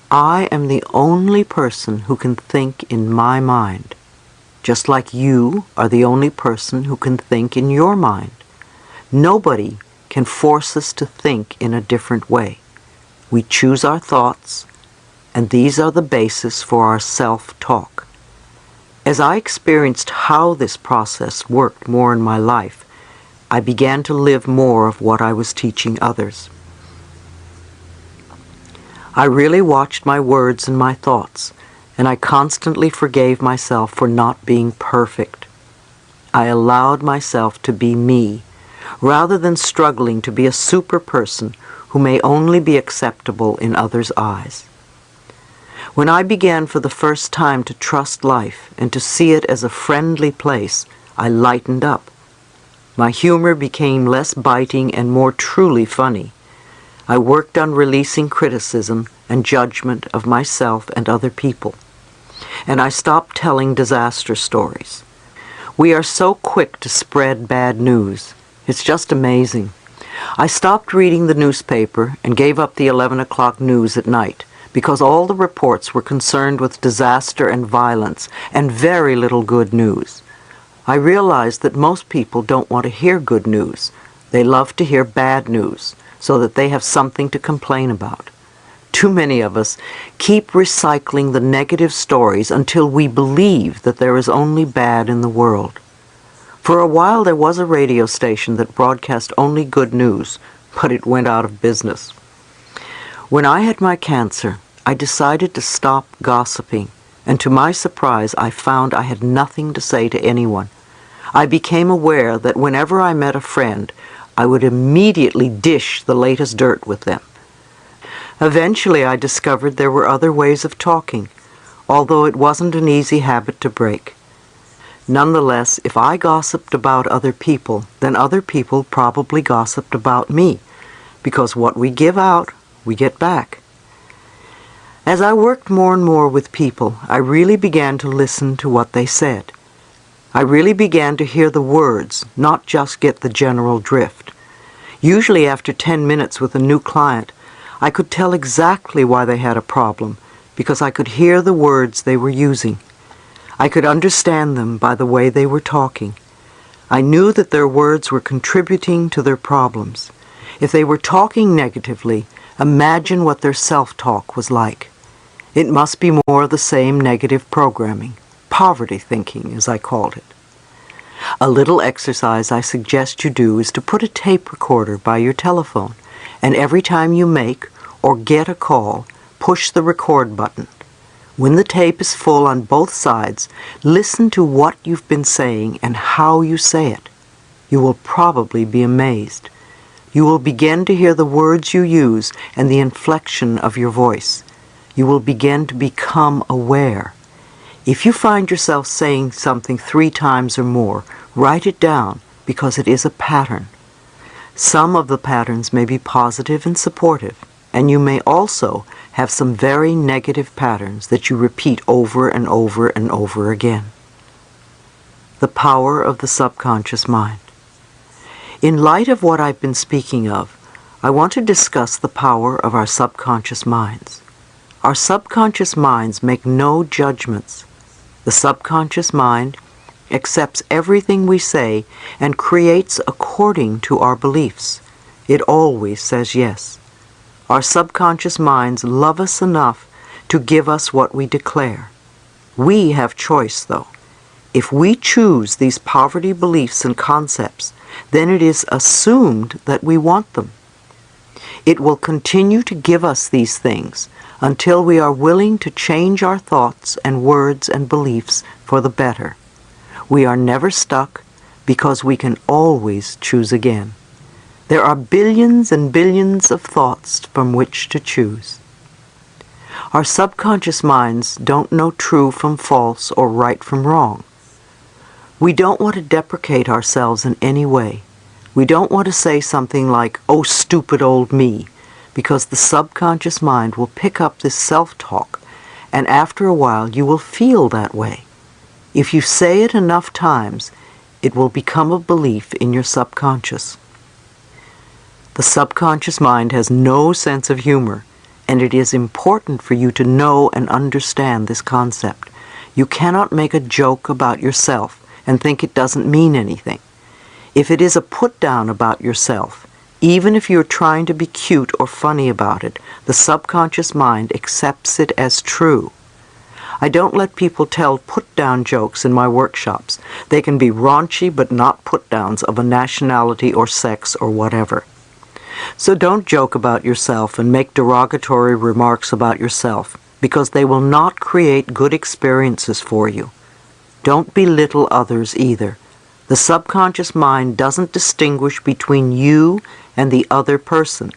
I am the only person who can think in my mind, just like you are the only person who can think in your mind. Nobody can force us to think in a different way. We choose our thoughts, and these are the basis for our self-talk. As I experienced how this process worked more in my life, I began to live more of what I was teaching others. I really watched my words and my thoughts, and I constantly forgave myself for not being perfect. I allowed myself to be me, rather than struggling to be a super person who may only be acceptable in others' eyes. When I began for the first time to trust life and to see it as a friendly place, I lightened up. My humor became less biting and more truly funny. I worked on releasing criticism and judgment of myself and other people. And I stopped telling disaster stories. We are so quick to spread bad news. It's just amazing. I stopped reading the newspaper and gave up the 11 o'clock news at night because all the reports were concerned with disaster and violence and very little good news. I realized that most people don't want to hear good news. They love to hear bad news so that they have something to complain about. Too many of us keep recycling the negative stories until we believe that there is only bad in the world. For a while there was a radio station that broadcast only good news, but it went out of business. When I had my cancer, I decided to stop gossiping, and to my surprise I found I had nothing to say to anyone. I became aware that whenever I met a friend, I would immediately dish the latest dirt with them. Eventually I discovered there were other ways of talking, although it wasn't an easy habit to break. Nonetheless, if I gossiped about other people, then other people probably gossiped about me, because what we give out, we get back. As I worked more and more with people, I really began to listen to what they said. I really began to hear the words, not just get the general drift. Usually after 10 minutes with a new client, I could tell exactly why they had a problem, because I could hear the words they were using. I could understand them by the way they were talking. I knew that their words were contributing to their problems. If they were talking negatively, imagine what their self-talk was like. It must be more of the same negative programming, poverty thinking, as I called it. A little exercise I suggest you do is to put a tape recorder by your telephone, and every time you make or get a call, push the record button. When the tape is full on both sides, listen to what you've been saying and how you say it. You will probably be amazed. You will begin to hear the words you use and the inflection of your voice. You will begin to become aware. If you find yourself saying something 3 times or more, write it down because it is a pattern. Some of the patterns may be positive and supportive, and you may also have some very negative patterns that you repeat over and over and over again. The power of the subconscious mind. In light of what I've been speaking of, I want to discuss the power of our subconscious minds. Our subconscious minds make no judgments. The subconscious mind accepts everything we say and creates according to our beliefs. It always says yes. Our subconscious minds love us enough to give us what we declare. We have choice, though. If we choose these poverty beliefs and concepts, then it is assumed that we want them. It will continue to give us these things until we are willing to change our thoughts and words and beliefs for the better. We are never stuck because we can always choose again. There are billions and billions of thoughts from which to choose. Our subconscious minds don't know true from false or right from wrong. We don't want to deprecate ourselves in any way. We don't want to say something like, "Oh, stupid old me," because the subconscious mind will pick up this self-talk, and after a while you will feel that way. If you say it enough times, it will become a belief in your subconscious. The subconscious mind has no sense of humor, and it is important for you to know and understand this concept. You cannot make a joke about yourself and think it doesn't mean anything. If it is a put-down about yourself, Even if you're trying to be cute or funny about it, the subconscious mind accepts it as true. I don't let people tell put-down jokes in my workshops. They can be raunchy but not put-downs of a nationality or sex or whatever. So don't joke about yourself and make derogatory remarks about yourself, because they will not create good experiences for you. Don't belittle others either. The subconscious mind doesn't distinguish between you and the other person.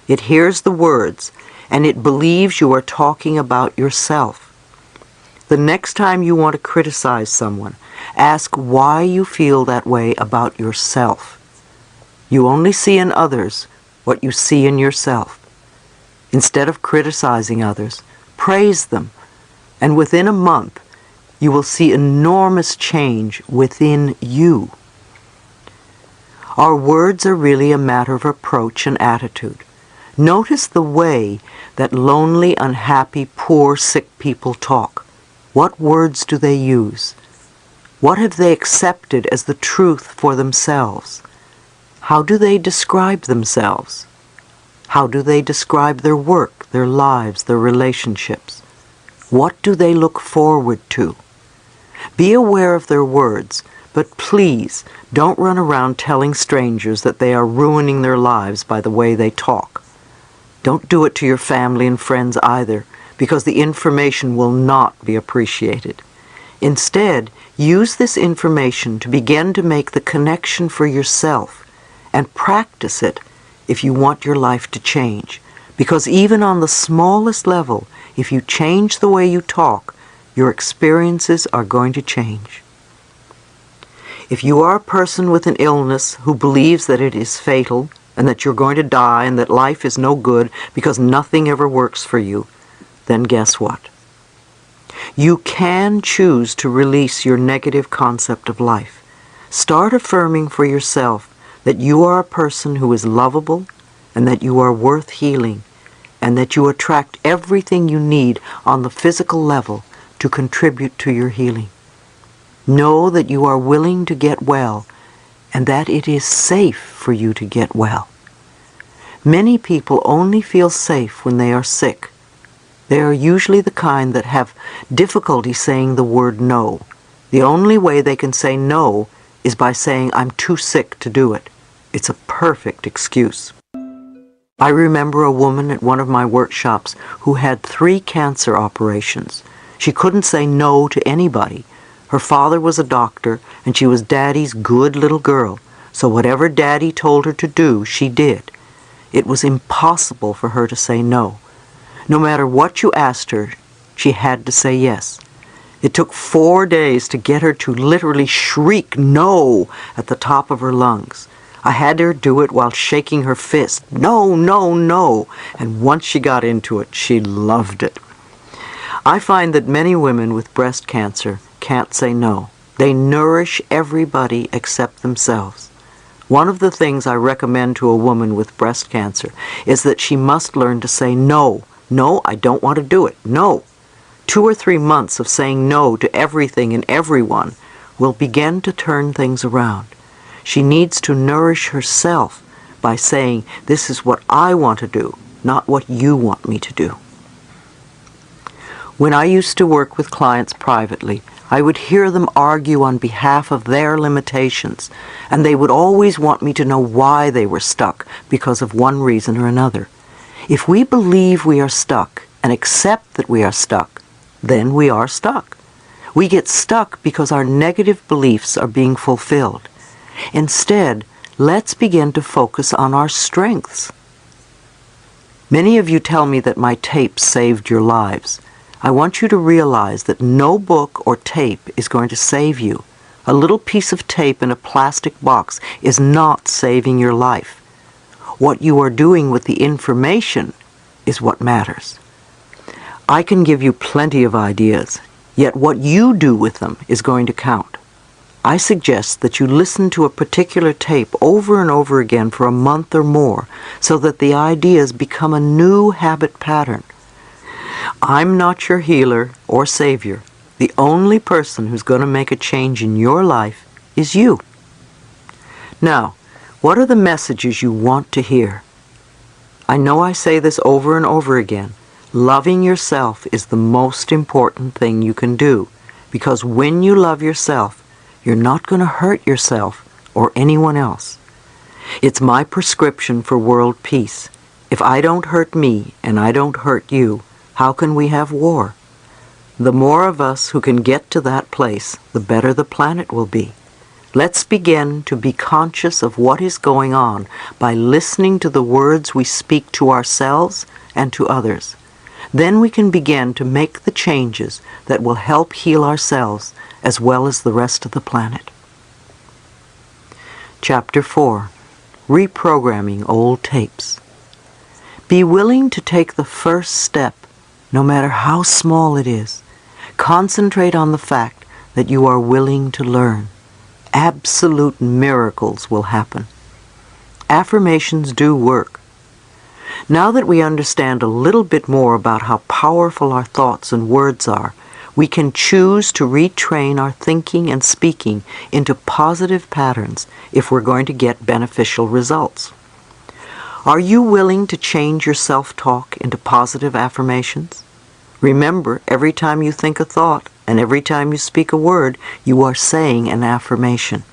It hears the words, and it believes you are talking about yourself. The next time you want to criticize someone, ask why you feel that way about yourself. You only see in others what you see in yourself. Instead of criticizing others, praise them, and within a month, you will see enormous change within you. Our words are really a matter of approach and attitude. Notice the way that lonely, unhappy, poor, sick people talk. What words do they use? What have they accepted as the truth for themselves? How do they describe themselves? How do they describe their work, their lives, their relationships? What do they look forward to? Be aware of their words, but please don't run around telling strangers that they are ruining their lives by the way they talk. Don't do it to your family and friends either, because the information will not be appreciated. Instead, use this information to begin to make the connection for yourself and practice it if you want your life to change. Because even on the smallest level, if you change the way you talk, your experiences are going to change. If you are a person with an illness who believes that it is fatal and that you're going to die and that life is no good because nothing ever works for you, then guess what? You can choose to release your negative concept of life. Start affirming for yourself that you are a person who is lovable and that you are worth healing and that you attract everything you need on the physical level to contribute to your healing. Know that you are willing to get well and that it is safe for you to get well. Many people only feel safe when they are sick. They are usually the kind that have difficulty saying the word no. The only way they can say no is by saying, "I'm too sick to do it." It's a perfect excuse. I remember a woman at one of my workshops who had 3 cancer operations. She couldn't say no to anybody. Her father was a doctor, and she was Daddy's good little girl, so whatever Daddy told her to do, she did. It was impossible for her to say no. No matter what you asked her, she had to say yes. It took 4 days to get her to literally shriek no at the top of her lungs. I had her do it while shaking her fist, no, no, no, and once she got into it, she loved it. I find that many women with breast cancer can't say no. They nourish everybody except themselves. One of the things I recommend to a woman with breast cancer is that she must learn to say no. No, I don't want to do it. No. 2 or 3 months of saying no to everything and everyone will begin to turn things around. She needs to nourish herself by saying, "This is what I want to do, not what you want me to do." When I used to work with clients privately, I would hear them argue on behalf of their limitations, and they would always want me to know why they were stuck because of one reason or another. If we believe we are stuck and accept that we are stuck, then we are stuck. We get stuck because our negative beliefs are being fulfilled. Instead, let's begin to focus on our strengths. Many of you tell me that my tapes saved your lives. I want you to realize that no book or tape is going to save you. A little piece of tape in a plastic box is not saving your life. What you are doing with the information is what matters. I can give you plenty of ideas, yet what you do with them is going to count. I suggest that you listen to a particular tape over and over again for a month or more so that the ideas become a new habit pattern. I'm not your healer or savior. The only person who's going to make a change in your life is you. Now, What are the messages you want to hear? I know I say this over and over again. Loving yourself is the most important thing you can do, because when you love yourself, you're not going to hurt yourself or anyone else. It's my prescription for world peace. If I don't hurt me and I don't hurt you, how can we have war? The more of us who can get to that place, the better the planet will be. Let's begin to be conscious of what is going on by listening to the words we speak to ourselves and to others. Then we can begin to make the changes that will help heal ourselves as well as the rest of the planet. Chapter 4. Reprogramming Old Tapes. Be willing to take the first step, no matter how small it is. Concentrate on the fact that you are willing to learn. Absolute miracles will happen. Affirmations do work. Now that we understand a little bit more about how powerful our thoughts and words are, we can choose to retrain our thinking and speaking into positive patterns if we're going to get beneficial results. Are you willing to change your self-talk into positive affirmations? Remember, every time you think a thought and every time you speak a word, you are saying an affirmation.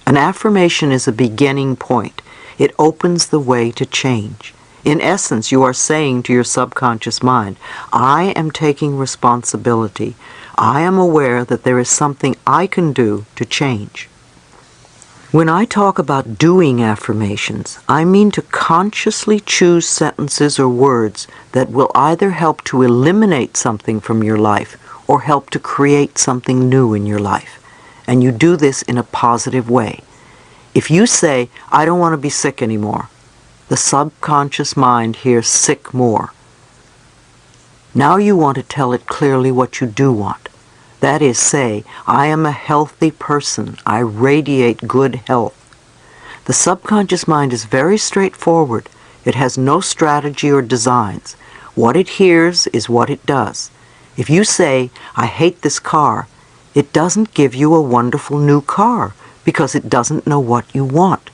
An affirmation is a beginning point. It opens the way to change. In essence, you are saying to your subconscious mind, I am taking responsibility. I am aware that there is something I can do to change. When I talk about doing affirmations, I mean to consciously choose sentences or words that will either help to eliminate something from your life or help to create something new in your life. And you do this in a positive way. If you say, I don't want to be sick anymore, the subconscious mind hears sick more. Now you want to tell it clearly what you do want. That is, say, I am a healthy person. I radiate good health. The subconscious mind is very straightforward. It has no strategy or designs. What it hears is what it does. If you say, I hate this car, it doesn't give you a wonderful new car because it doesn't know what you want.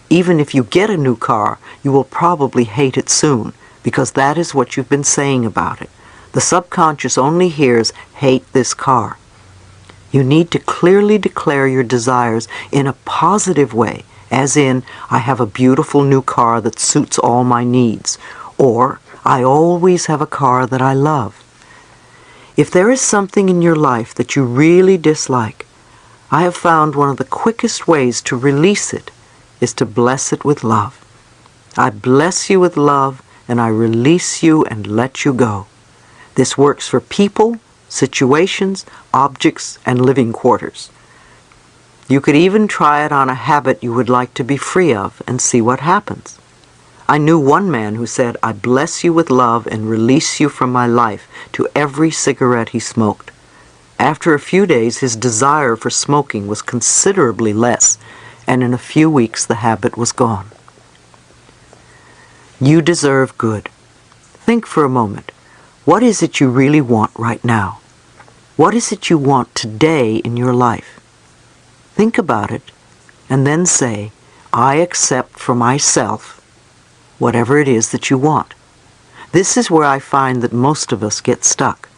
Even if you get a new car, you will probably hate it soon because that is what you've been saying about it. The subconscious only hears, hate this car. You need to clearly declare your desires in a positive way, as in, I have a beautiful new car that suits all my needs, or I always have a car that I love. If there is something in your life that you really dislike, I have found one of the quickest ways to release it is to bless it with love. I bless you with love, and I release you and let you go. This works for people, situations, objects, and living quarters. You could even try it on a habit you would like to be free of and see what happens. I knew one man who said, I bless you with love and release you from my life to every cigarette he smoked. After a few days, his desire for smoking was considerably less, and in a few weeks the habit was gone. You deserve good. Think for a moment. What is it you really want right now? What is it you want today in your life? Think about it, and then say, I accept for myself whatever it is that you want. This is where I find that most of us get stuck.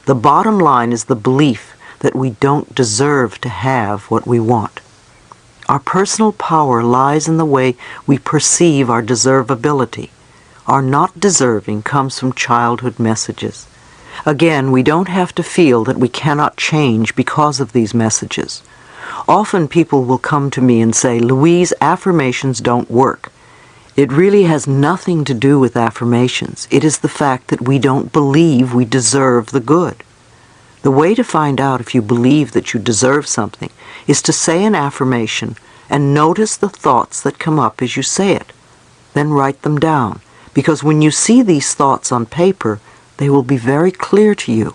The bottom line is the belief that we don't deserve to have what we want. Our personal power lies in the way we perceive our deservability. Our not deserving comes from childhood messages. Again, we don't have to feel that we cannot change because of these messages. Often people will come to me and say, Louise, affirmations don't work. It really has nothing to do with affirmations. It is the fact that we don't believe we deserve the good. The way to find out if you believe that you deserve something is to say an affirmation and notice the thoughts that come up as you say it. Then write them down, because when you see these thoughts on paper, they will be very clear to you.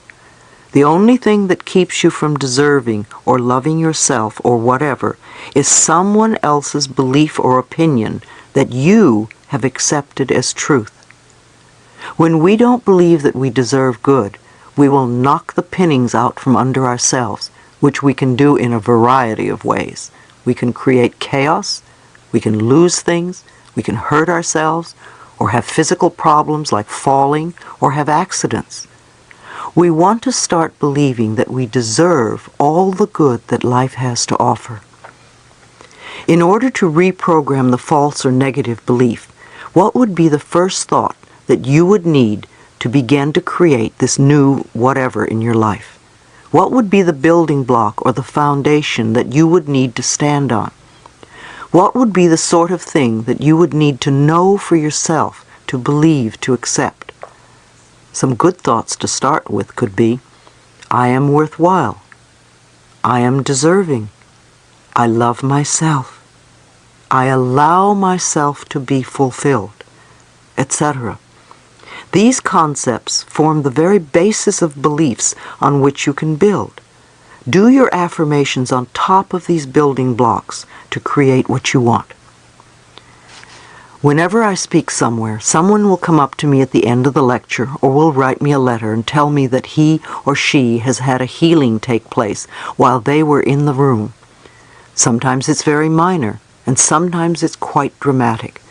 The only thing that keeps you from deserving or loving yourself or whatever is someone else's belief or opinion that you have accepted as truth. When we don't believe that we deserve good, we will knock the pinnings out from under ourselves, which we can do in a variety of ways. We can create chaos, We can lose things, we can hurt ourselves, or have physical problems like falling, or have accidents. We want to start believing that we deserve all the good that life has to offer. In order to reprogram the false or negative belief, what would be the first thought that you would need to begin to create this new whatever in your life? What would be the building block or the foundation that you would need to stand on? What would be the sort of thing that you would need to know for yourself, to believe, to accept? Some good thoughts to start with could be, I am worthwhile. I am deserving. I love myself. I allow myself to be fulfilled, etc. These concepts form the very basis of beliefs on which you can build. Do your affirmations on top of these building blocks to create what you want. Whenever I speak somewhere, someone will come up to me at the end of the lecture or will write me a letter and tell me that he or she has had a healing take place while they were in the room. Sometimes it's very minor, and sometimes it's quite dramatic.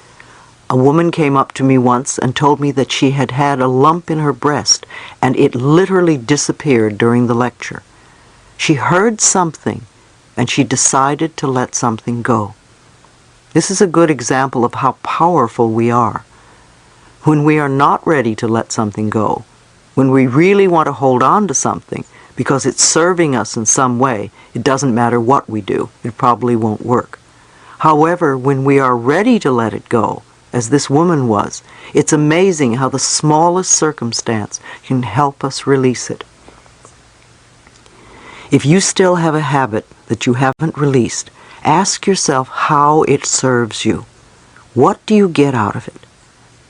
A woman came up to me once and told me that she had had a lump in her breast and it literally disappeared during the lecture. She heard something and she decided to let something go. This is a good example of how powerful we are. When we are not ready to let something go, when we really want to hold on to something because it's serving us in some way, it doesn't matter what we do, it probably won't work. However, when we are ready to let it go, as this woman was, it's amazing how the smallest circumstance can help us release it. If you still have a habit that you haven't released, ask yourself how it serves you. What do you get out of it?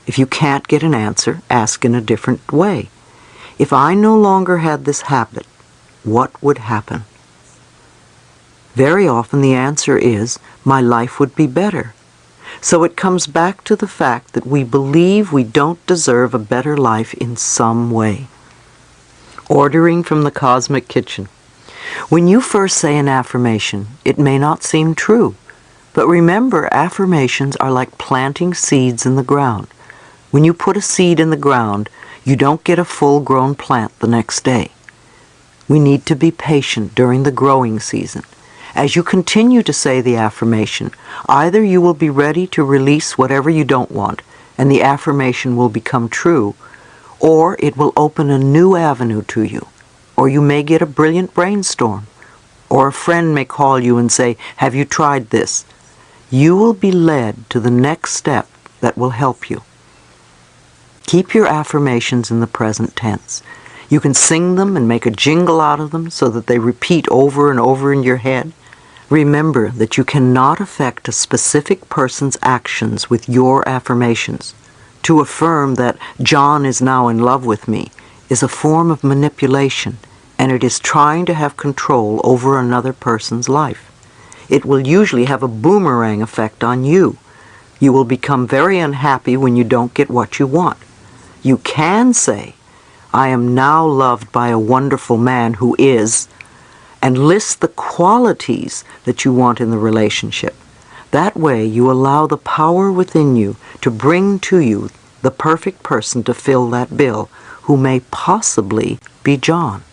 If you can't get an answer, ask in a different way. If I no longer had this habit, what would happen? Very often the answer is, my life would be better. So it comes back to the fact that we believe we don't deserve a better life in some way. Ordering from the cosmic kitchen. When you first say an affirmation, it may not seem true. But remember, affirmations are like planting seeds in the ground. When you put a seed in the ground, you don't get a full-grown plant the next day. We need to be patient during the growing season. As you continue to say the affirmation, either you will be ready to release whatever you don't want, and the affirmation will become true, or it will open a new avenue to you. Or you may get a brilliant brainstorm. Or a friend may call you and say, have you tried this? You will be led to the next step that will help you. Keep your affirmations in the present tense. You can sing them and make a jingle out of them so that they repeat over and over in your head. Remember that you cannot affect a specific person's actions with your affirmations. To affirm that John is now in love with me is a form of manipulation, and it is trying to have control over another person's life. It will usually have a boomerang effect on you. You will become very unhappy when you don't get what you want. You can say, I am now loved by a wonderful man who is, and list the qualities that you want in the relationship. That way you allow the power within you to bring to you the perfect person to fill that bill, who may possibly be John.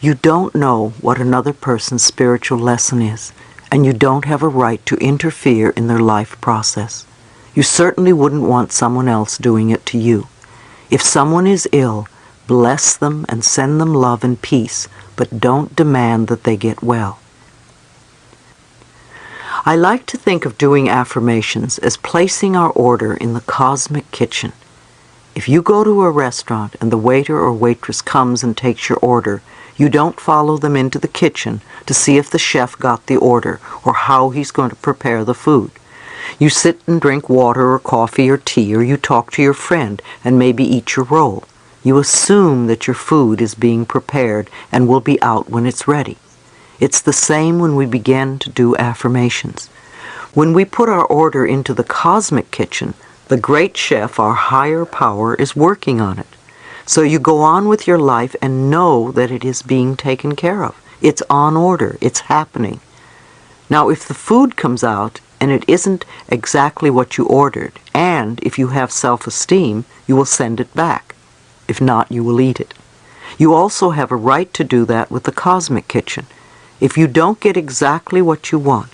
You don't know what another person's spiritual lesson is, and you don't have a right to interfere in their life process. You certainly wouldn't want someone else doing it to you. If someone is ill, bless them and send them love and peace, but don't demand that they get well. I like to think of doing affirmations as placing our order in the cosmic kitchen. If you go to a restaurant and the waiter or waitress comes and takes your order, you don't follow them into the kitchen to see if the chef got the order or how he's going to prepare the food. You sit and drink water or coffee or tea, or you talk to your friend and maybe eat your roll. You assume that your food is being prepared and will be out when it's ready. It's the same when we begin to do affirmations. When we put our order into the cosmic kitchen, the great chef, our higher power, is working on it. So you go on with your life and know that it is being taken care of. It's on order. It's happening. Now, if the food comes out and it isn't exactly what you ordered, and if you have self-esteem, you will send it back. If not, you will eat it. You also have a right to do that with the cosmic kitchen. If you don't get exactly what you want,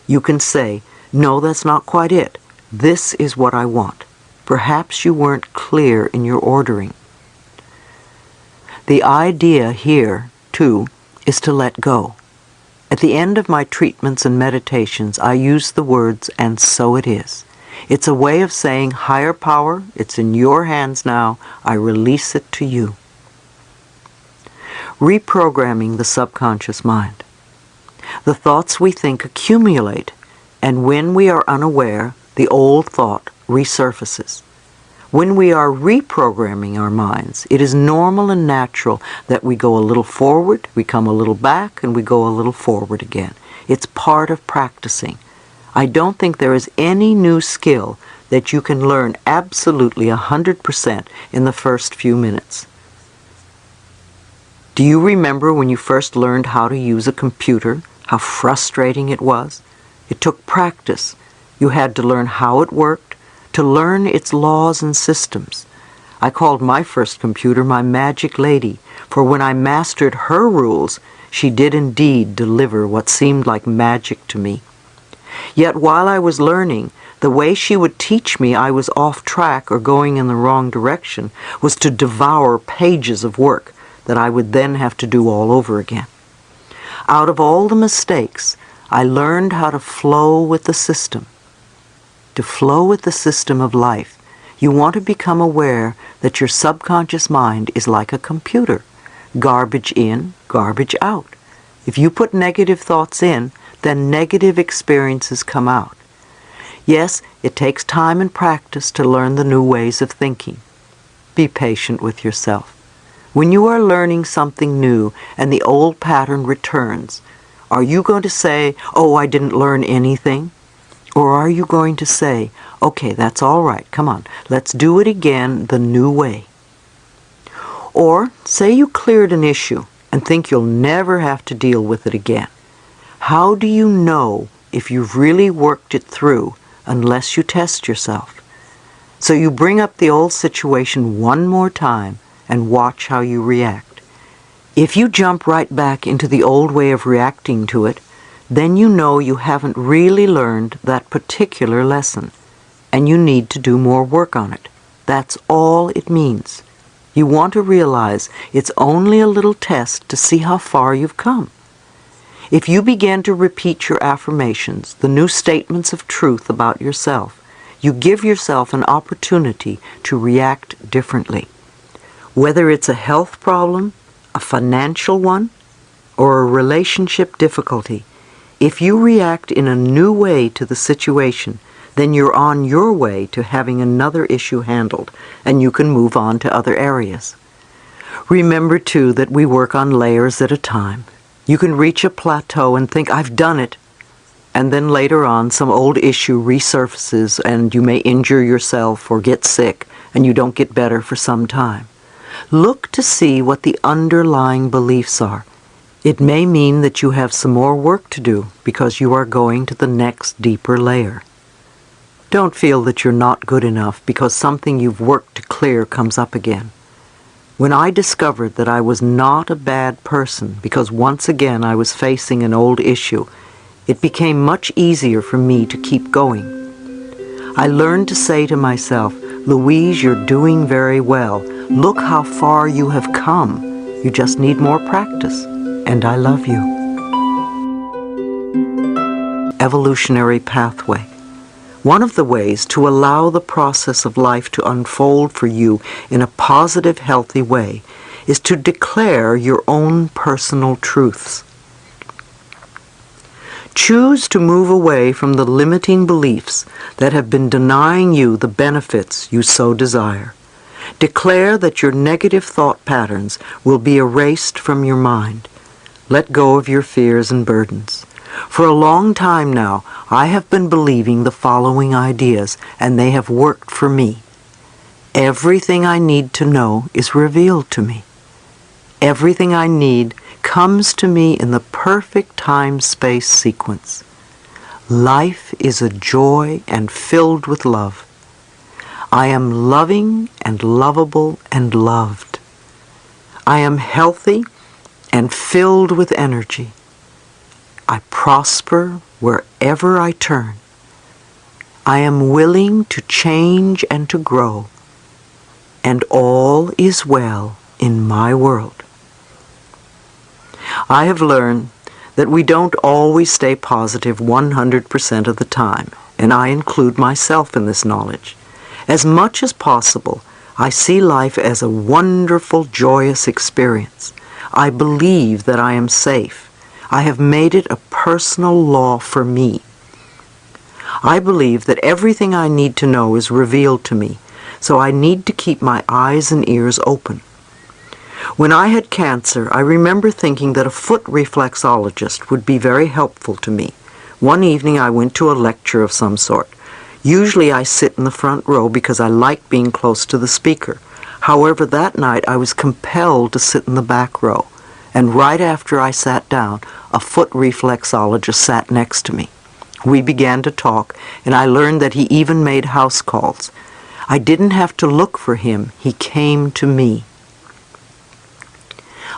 you can say, "No, that's not quite it. This is what I want." Perhaps you weren't clear in your ordering. The idea here, too, is to let go. At the end of my treatments and meditations, I use the words, "and so it is." It's a way of saying, "Higher power, it's in your hands now. I release it to you." Reprogramming the subconscious mind. The thoughts we think accumulate, and when we are unaware, the old thought resurfaces. When we are reprogramming our minds, it is normal and natural that we go a little forward, we come a little back, and we go a little forward again. It's part of practicing. I don't think there is any new skill that you can learn absolutely 100% in the first few minutes. Do you remember when you first learned how to use a computer, how frustrating it was? It took practice. You had to learn how it worked, to learn its laws and systems. I called my first computer my magic lady, for when I mastered her rules, she did indeed deliver what seemed like magic to me. Yet while I was learning, the way she would teach me I was off track or going in the wrong direction was to devour pages of work that I would then have to do all over again. Out of all the mistakes, I learned how to flow with the system. To flow with the system of life, you want to become aware that your subconscious mind is like a computer. Garbage in, garbage out. If you put negative thoughts in, then negative experiences come out. Yes, it takes time and practice to learn the new ways of thinking. Be patient with yourself. When you are learning something new and the old pattern returns, are you going to say, "Oh, I didn't learn anything"? Or are you going to say, "Okay, that's all right, come on, let's do it again the new way"? Or say you cleared an issue and think you'll never have to deal with it again. How do you know if you've really worked it through unless you test yourself? So you bring up the old situation one more time and watch how you react. If you jump right back into the old way of reacting to it, then you know you haven't really learned that particular lesson, and you need to do more work on it. That's all it means. You want to realize it's only a little test to see how far you've come. If you begin to repeat your affirmations, the new statements of truth about yourself, you give yourself an opportunity to react differently. Whether it's a health problem, a financial one, or a relationship difficulty, if you react in a new way to the situation, then you're on your way to having another issue handled, and you can move on to other areas. Remember, too, that we work on layers at a time. You can reach a plateau and think, "I've done it," and then later on some old issue resurfaces and you may injure yourself or get sick, and you don't get better for some time. Look to see what the underlying beliefs are. It may mean that you have some more work to do because you are going to the next deeper layer. Don't feel that you're not good enough because something you've worked to clear comes up again. When I discovered that I was not a bad person because once again I was facing an old issue, it became much easier for me to keep going. I learned to say to myself, "Louise, you're doing very well. Look how far you have come. You just need more practice. And I love you." Evolutionary pathway. One of the ways to allow the process of life to unfold for you in a positive, healthy way is to declare your own personal truths. Choose to move away from the limiting beliefs that have been denying you the benefits you so desire. Declare that your negative thought patterns will be erased from your mind. Let go of your fears and burdens. For a long time now, I have been believing the following ideas, and they have worked for me. Everything I need to know is revealed to me. Everything I need comes to me in the perfect time-space sequence. Life is a joy and filled with love. I am loving and lovable and loved. I am healthy and filled with energy. I prosper wherever I turn. I am willing to change and to grow. And all is well in my world. I have learned that we don't always stay positive 100% of the time, and I include myself in this knowledge. As much as possible, I see life as a wonderful, joyous experience. I believe that I am safe. I have made it a personal law for me. I believe that everything I need to know is revealed to me, so I need to keep my eyes and ears open. When I had cancer, I remember thinking that a foot reflexologist would be very helpful to me. One evening I went to a lecture of some sort. Usually I sit in the front row because I like being close to the speaker. However, that night I was compelled to sit in the back row, and right after I sat down, a foot reflexologist sat next to me. We began to talk, and I learned that he even made house calls. I didn't have to look for him. He came to me.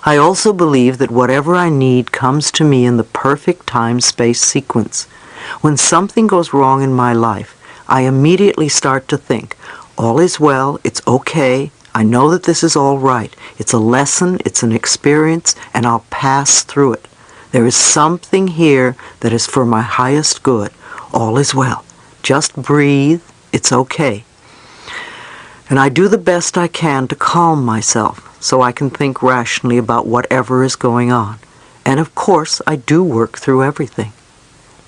I also believe that whatever I need comes to me in the perfect time-space sequence. When something goes wrong in my life, I immediately start to think, all is well, it's okay, I know that this is all right. It's a lesson, it's an experience, and I'll pass through it. There is something here that is for my highest good. All is well. Just breathe, it's okay. And I do the best I can to calm myself so I can think rationally about whatever is going on. And of course, I do work through everything.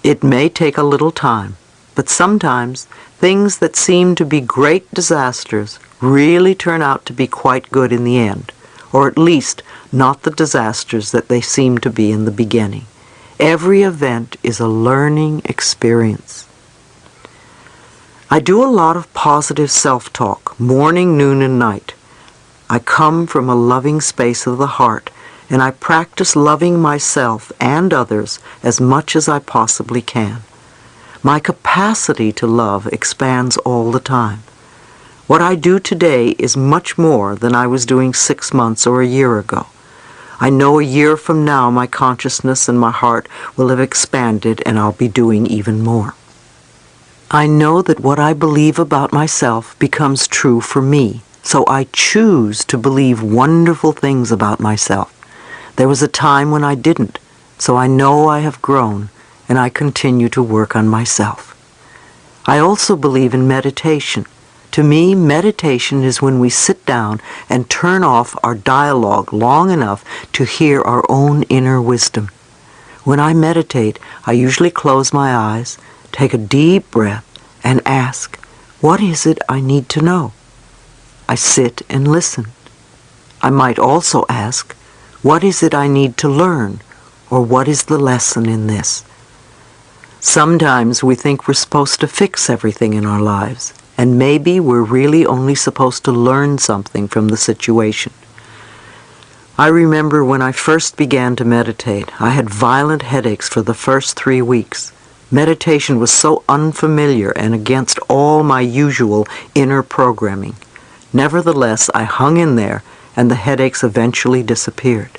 It may take a little time, but sometimes things that seem to be great disasters really turn out to be quite good in the end, or at least not the disasters that they seem to be in the beginning. Every event is a learning experience. I do a lot of positive self-talk, morning, noon, and night. I come from a loving space of the heart, and I practice loving myself and others as much as I possibly can. My capacity to love expands all the time. What I do today is much more than I was doing 6 months or a year ago. I know a year from now my consciousness and my heart will have expanded, and I'll be doing even more. I know that what I believe about myself becomes true for me, so I choose to believe wonderful things about myself. There was a time when I didn't, so I know I have grown, and I continue to work on myself. I also believe in meditation. To me, meditation is when we sit down and turn off our dialogue long enough to hear our own inner wisdom. When I meditate, I usually close my eyes, take a deep breath, and ask, what is it I need to know? I sit and listen. I might also ask, what is it I need to learn, or what is the lesson in this? Sometimes we think we're supposed to fix everything in our lives, and maybe we're really only supposed to learn something from the situation. I remember when I first began to meditate, I had violent headaches for the first 3 weeks. Meditation was so unfamiliar and against all my usual inner programming. Nevertheless, I hung in there, and the headaches eventually disappeared.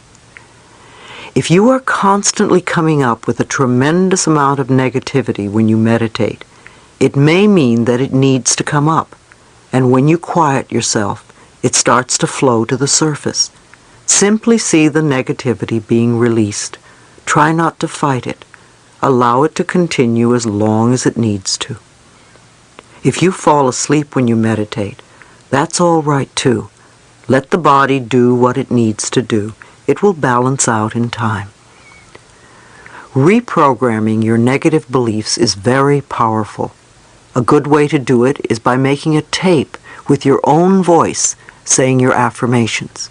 If you are constantly coming up with a tremendous amount of negativity when you meditate, it may mean that it needs to come up, and when you quiet yourself, it starts to flow to the surface. Simply see the negativity being released. Try not to fight it. Allow it to continue as long as it needs to. If you fall asleep when you meditate, that's all right too. Let the body do what it needs to do. It will balance out in time. Reprogramming your negative beliefs is very powerful. A good way to do it is by making a tape with your own voice saying your affirmations.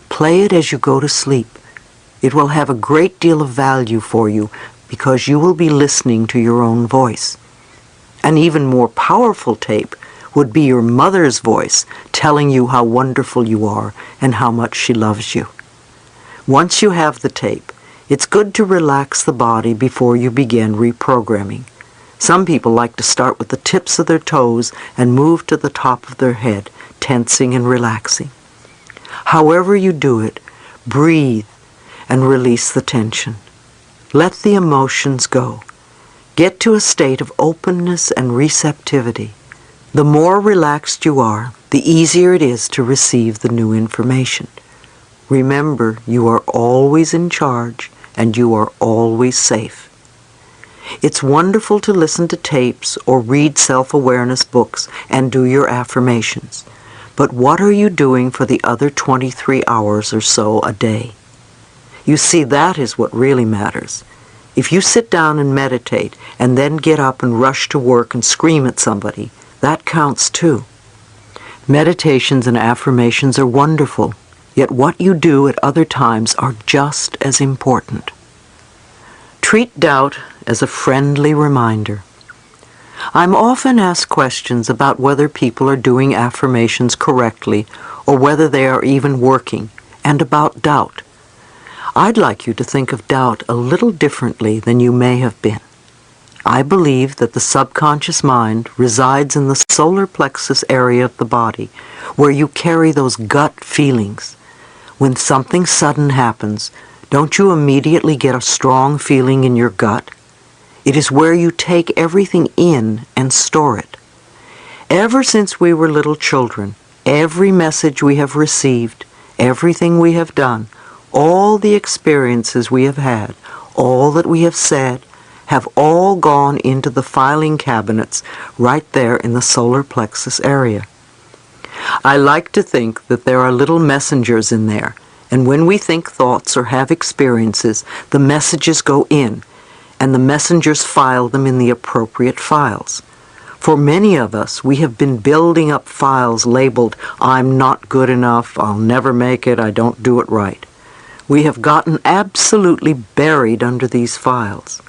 Play it as you go to sleep. It will have a great deal of value for you because you will be listening to your own voice. An even more powerful tape would be your mother's voice telling you how wonderful you are and how much she loves you. Once you have the tape, it's good to relax the body before you begin reprogramming. Some people like to start with the tips of their toes and move to the top of their head, tensing and relaxing. However you do it, breathe and release the tension. Let the emotions go. Get to a state of openness and receptivity. The more relaxed you are, the easier it is to receive the new information. Remember, you are always in charge and you are always safe. It's wonderful to listen to tapes or read self-awareness books and do your affirmations. But what are you doing for the other 23 hours or so a day? You see, that is what really matters. If you sit down and meditate and then get up and rush to work and scream at somebody, that counts too. Meditations and affirmations are wonderful, yet what you do at other times are just as important. Treat doubt as a friendly reminder. I'm often asked questions about whether people are doing affirmations correctly or whether they are even working, and about doubt. I'd like you to think of doubt a little differently than you may have been. I believe that the subconscious mind resides in the solar plexus area of the body, where you carry those gut feelings. When something sudden happens, don't you immediately get a strong feeling in your gut? It is where you take everything in and store it. Ever since we were little children, every message we have received, everything we have done, all the experiences we have had, all that we have said, have all gone into the filing cabinets right there in the solar plexus area. I like to think that there are little messengers in there, and when we think thoughts or have experiences, the messages go in, and the messengers file them in the appropriate files. For many of us, we have been building up files labeled, "I'm not good enough, I'll never make it, I don't do it right." We have gotten absolutely buried under these files.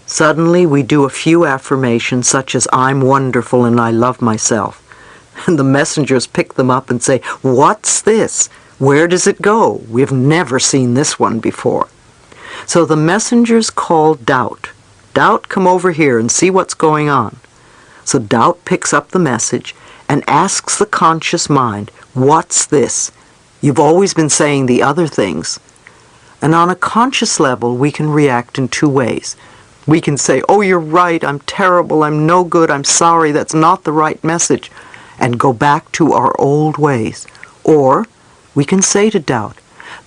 Suddenly, we do a few affirmations such as, "I'm wonderful and I love myself." And the messengers pick them up and say, "What's this? Where does it go? We've never seen this one before." So the messengers call doubt. "Doubt, come over here and see what's going on." So doubt picks up the message and asks the conscious mind, "What's this? You've always been saying the other things." And on a conscious level, we can react in two ways. We can say, "Oh, you're right, I'm terrible, I'm no good, I'm sorry, that's not the right message," and go back to our old ways. Or we can say to doubt,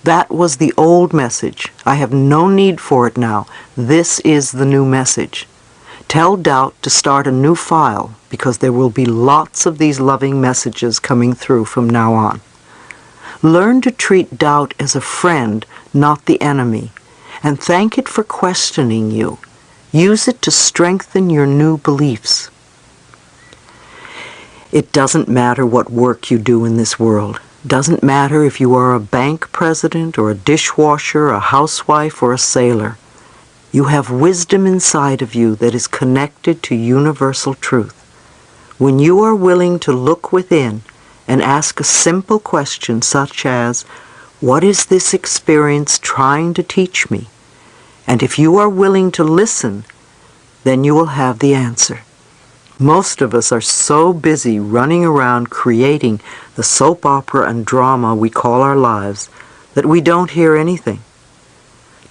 "That was the old message. I have no need for it now. This is the new message." Tell doubt to start a new file, because there will be lots of these loving messages coming through from now on. Learn to treat doubt as a friend, not the enemy, and thank it for questioning you. Use it to strengthen your new beliefs. It doesn't matter what work you do in this world. Doesn't matter if you are a bank president or a dishwasher, a housewife or a sailor. You have wisdom inside of you that is connected to universal truth. When you are willing to look within and ask a simple question such as, "What is this experience trying to teach me?" And if you are willing to listen, then you will have the answer. Most of us are so busy running around creating the soap opera and drama we call our lives that we don't hear anything.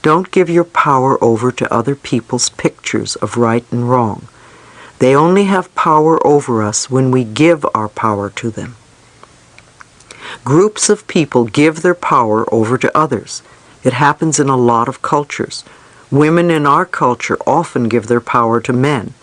Don't give your power over to other people's pictures of right and wrong. They only have power over us when we give our power to them. Groups of people give their power over to others. It happens in a lot of cultures. Women in our culture often give their power to men.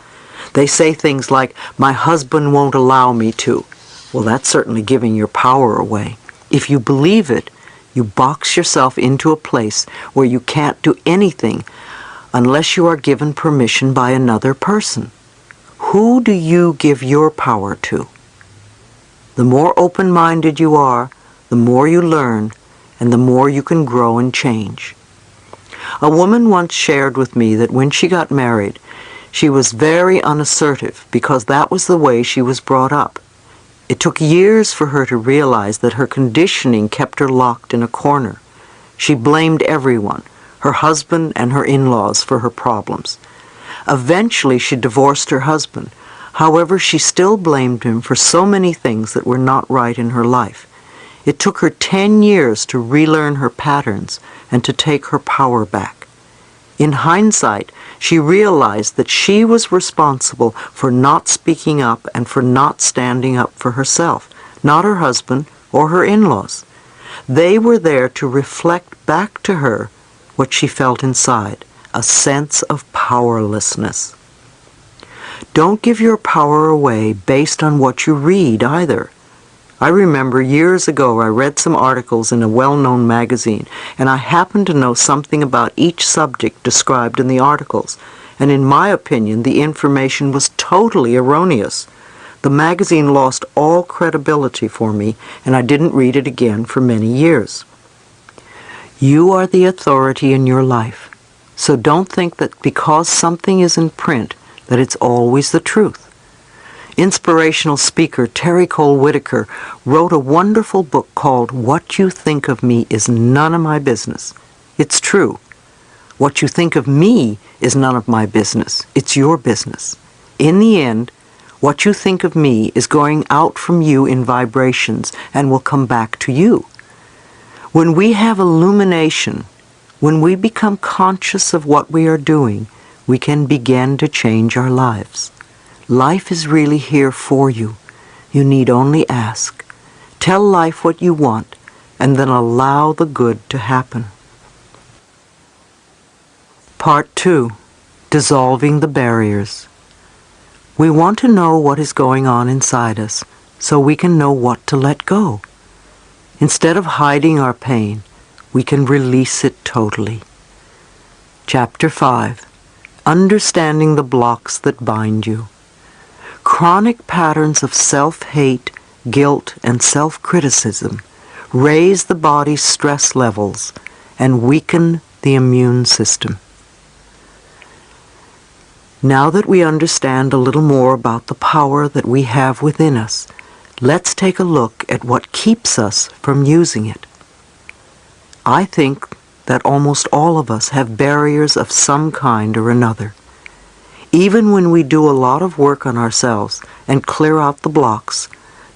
They say things like, "My husband won't allow me to." Well, that's certainly giving your power away. If you believe it, you box yourself into a place where you can't do anything unless you are given permission by another person. Who do you give your power to? The more open-minded you are, the more you learn, and the more you can grow and change. A woman once shared with me that when she got married, she was very unassertive because that was the way she was brought up. It took years for her to realize that her conditioning kept her locked in a corner. She blamed everyone, her husband and her in-laws, for her problems. Eventually, she divorced her husband. However, she still blamed him for so many things that were not right in her life. It took her 10 years to relearn her patterns and to take her power back. In hindsight, she realized that she was responsible for not speaking up and for not standing up for herself, not her husband or her in-laws. They were there to reflect back to her what she felt inside, a sense of powerlessness. Don't give your power away based on what you read either. I remember years ago I read some articles in a well-known magazine, and I happened to know something about each subject described in the articles, and in my opinion the information was totally erroneous. The magazine lost all credibility for me, and I didn't read it again for many years. You are the authority in your life, so don't think that because something is in print that it's always the truth. Inspirational speaker Terry Cole Whitaker wrote a wonderful book called What You Think of Me Is None of My Business. It's true. What you think of me is none of my business. It's your business. In the end, what you think of me is going out from you in vibrations and will come back to you. When we have illumination, when we become conscious of what we are doing, we can begin to change our lives. Life is really here for you. You need only ask. Tell life what you want, and then allow the good to happen. Part 2. Dissolving the barriers. We want to know what is going on inside us, so we can know what to let go. Instead of hiding our pain, we can release it totally. Chapter 5. Understanding the blocks that bind you. Chronic patterns of self-hate, guilt, and self-criticism raise the body's stress levels and weaken the immune system. Now that we understand a little more about the power that we have within us, let's take a look at what keeps us from using it. I think that almost all of us have barriers of some kind or another. Even when we do a lot of work on ourselves and clear out the blocks,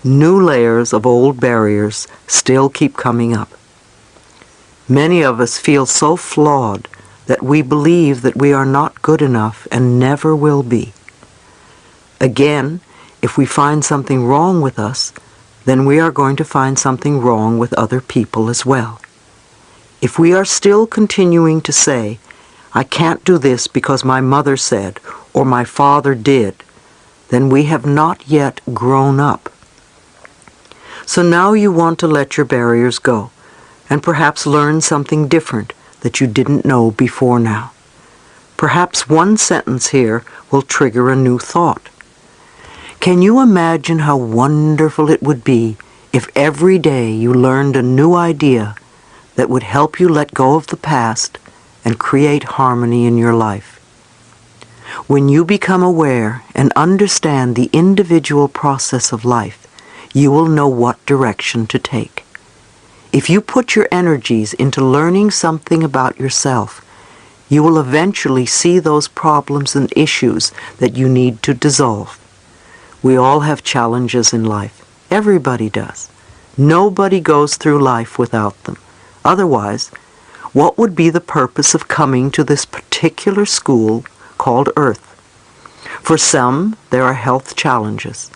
new layers of old barriers still keep coming up. Many of us feel so flawed that we believe that we are not good enough and never will be. Again, if we find something wrong with us, then we are going to find something wrong with other people as well. If we are still continuing to say, I can't do this because my mother said, or my father did, then we have not yet grown up. So now you want to let your barriers go, and perhaps learn something different that you didn't know before now. Perhaps one sentence here will trigger a new thought. Can you imagine how wonderful it would be if every day you learned a new idea that would help you let go of the past and create harmony in your life? When you become aware and understand the individual process of life, you will know what direction to take. If you put your energies into learning something about yourself, you will eventually see those problems and issues that you need to dissolve. We all have challenges in life. Everybody does. Nobody goes through life without them. Otherwise, what would be the purpose of coming to this particular school called Earth? For some, there are health challenges,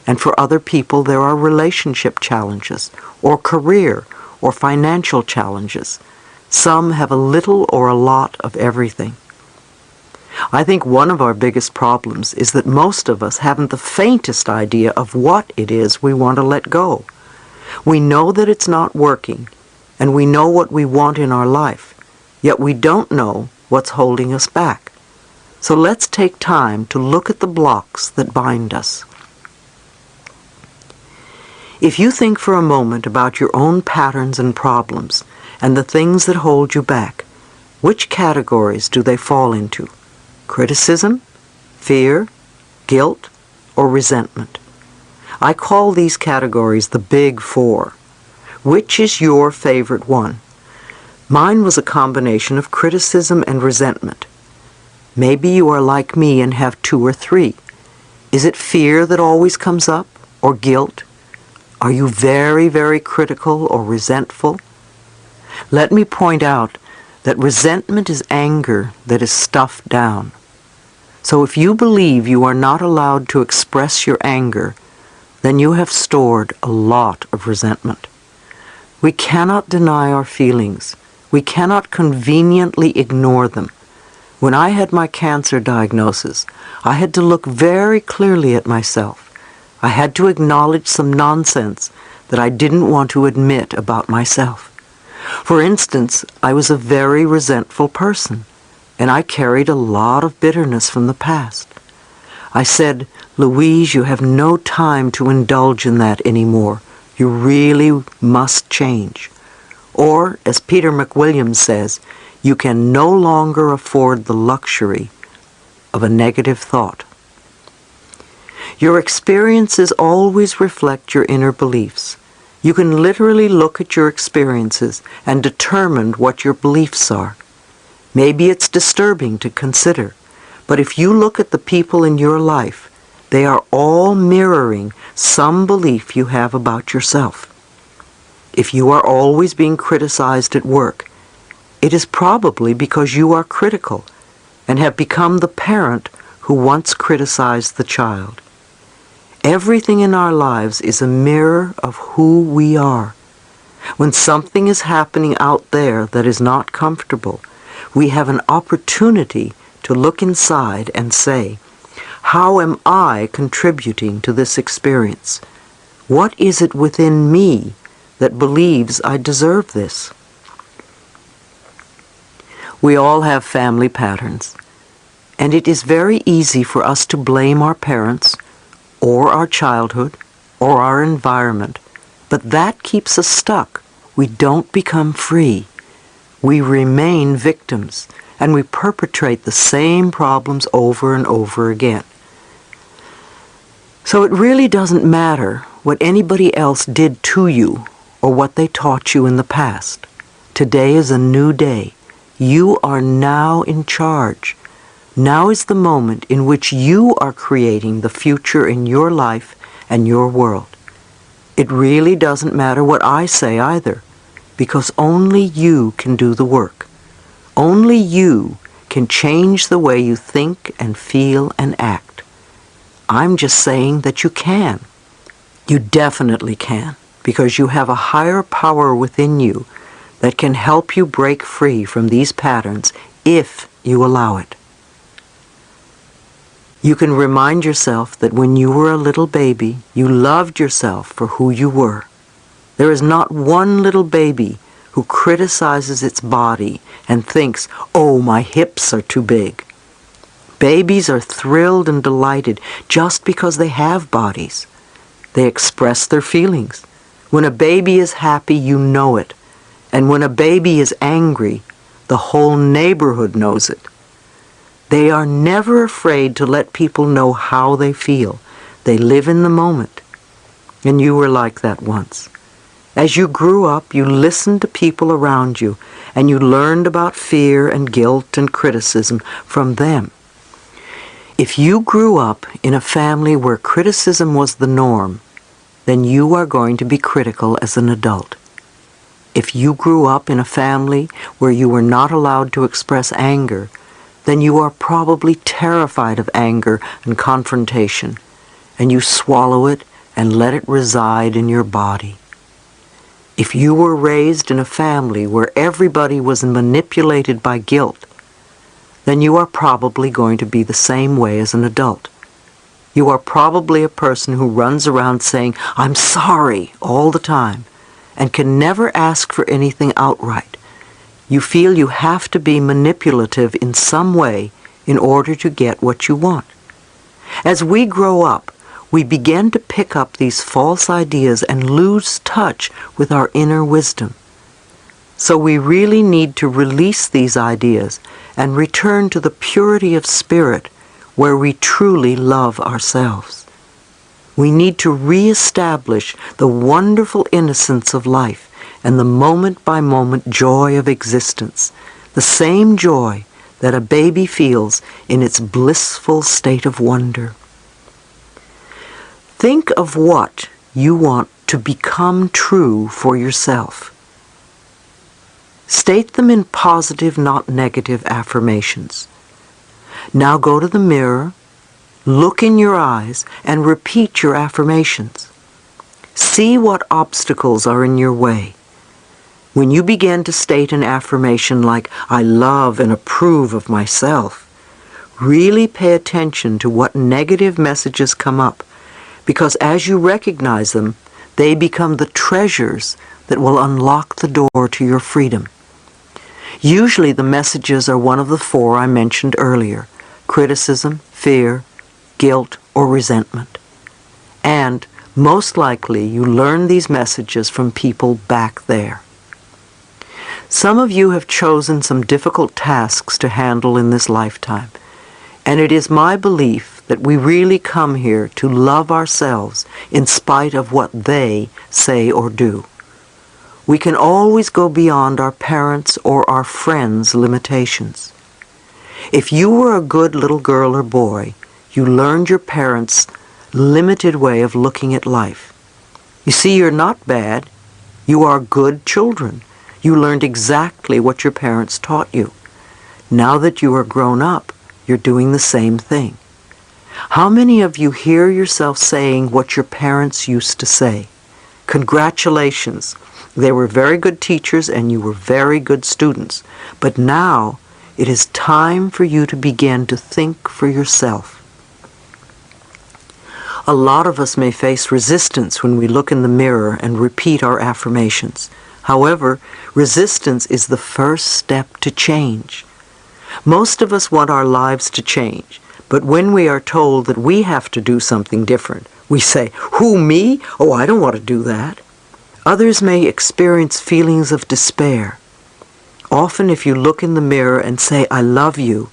and for other people there are relationship challenges, or career, or financial challenges. Some have a little or a lot of everything. I think one of our biggest problems is that most of us haven't the faintest idea of what it is we want to let go. We know that it's not working, and we know what we want in our life, yet we don't know what's holding us back. So let's take time to look at the blocks that bind us. If you think for a moment about your own patterns and problems and the things that hold you back, which categories do they fall into? Criticism, fear, guilt, or resentment? I call these categories the Big Four. Which is your favorite one? Mine was a combination of criticism and resentment. Maybe you are like me and have 2 or 3. Is it fear that always comes up, or guilt? Are you very, very critical or resentful? Let me point out that resentment is anger that is stuffed down. So if you believe you are not allowed to express your anger, then you have stored a lot of resentment. We cannot deny our feelings. We cannot conveniently ignore them. When I had my cancer diagnosis, I had to look very clearly at myself. I had to acknowledge some nonsense that I didn't want to admit about myself. For instance, I was a very resentful person, and I carried a lot of bitterness from the past. I said, "Louise, you have no time to indulge in that anymore. You really must change." Or, as Peter McWilliams says, you can no longer afford the luxury of a negative thought. Your experiences always reflect your inner beliefs. You can literally look at your experiences and determine what your beliefs are. Maybe it's disturbing to consider, but if you look at the people in your life, they are all mirroring some belief you have about yourself. If you are always being criticized at work, it is probably because you are critical and have become the parent who once criticized the child. Everything in our lives is a mirror of who we are. When something is happening out there that is not comfortable, we have an opportunity to look inside and say, how am I contributing to this experience? What is it within me that believes I deserve this? We all have family patterns, and it is very easy for us to blame our parents or our childhood or our environment, but that keeps us stuck. We don't become free. We remain victims, and we perpetrate the same problems over and over again. So it really doesn't matter what anybody else did to you or what they taught you in the past. Today is a new day. You are now in charge. Now is the moment in which you are creating the future in your life and your world. It really doesn't matter what I say either, because only you can do the work. Only you can change the way you think and feel and act. I'm just saying that you can. You definitely can, because you have a higher power within you that can help you break free from these patterns if you allow it. You can remind yourself that when you were a little baby, you loved yourself for who you were. There is not one little baby who criticizes its body and thinks, "Oh, my hips are too big." Babies are thrilled and delighted just because they have bodies. They express their feelings. When a baby is happy, you know it. And when a baby is angry, the whole neighborhood knows it. They are never afraid to let people know how they feel. They live in the moment. And you were like that once. As you grew up, you listened to people around you, and you learned about fear and guilt and criticism from them. If you grew up in a family where criticism was the norm, then you are going to be critical as an adult. If you grew up in a family where you were not allowed to express anger, then you are probably terrified of anger and confrontation, and you swallow it and let it reside in your body. If you were raised in a family where everybody was manipulated by guilt, then you are probably going to be the same way as an adult. You are probably a person who runs around saying, "I'm sorry," all the time, and can never ask for anything outright. You feel you have to be manipulative in some way in order to get what you want. As we grow up, we begin to pick up these false ideas and lose touch with our inner wisdom. So we really need to release these ideas and return to the purity of spirit where we truly love ourselves. We need to reestablish the wonderful innocence of life and the moment-by-moment joy of existence, the same joy that a baby feels in its blissful state of wonder. Think of what you want to become true for yourself. State them in positive, not negative affirmations. Now go to the mirror, look in your eyes, and repeat your affirmations. See what obstacles are in your way. When you begin to state an affirmation like, "I love and approve of myself," really pay attention to what negative messages come up, because as you recognize them, they become the treasures that will unlock the door to your freedom. Usually the messages are one of the four I mentioned earlier: criticism, fear, guilt, or resentment. And most likely you learn these messages from people back there. Some of you have chosen some difficult tasks to handle in this lifetime, and it is my belief that we really come here to love ourselves in spite of what they say or do. We can always go beyond our parents' or our friends' limitations. If you were a good little girl or boy, you learned your parents' limited way of looking at life. You see, you're not bad. You are good children. You learned exactly what your parents taught you. Now that you are grown up, you're doing the same thing. How many of you hear yourself saying what your parents used to say? Congratulations. They were very good teachers and you were very good students. But now it is time for you to begin to think for yourself. A lot of us may face resistance when we look in the mirror and repeat our affirmations. However, resistance is the first step to change. Most of us want our lives to change, but when we are told that we have to do something different, we say, "Who, me? Oh, I don't want to do that." Others may experience feelings of despair. Often if you look in the mirror and say, "I love you,"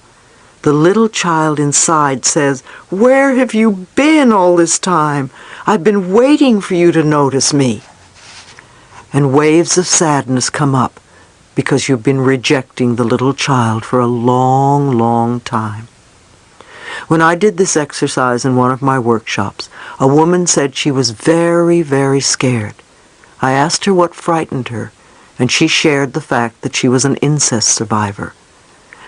the little child inside says, "Where have you been all this time? I've been waiting for you to notice me." And waves of sadness come up because you've been rejecting the little child for a long, long time. When I did this exercise in one of my workshops, a woman said she was very, very scared. I asked her what frightened her, and she shared the fact that she was an incest survivor.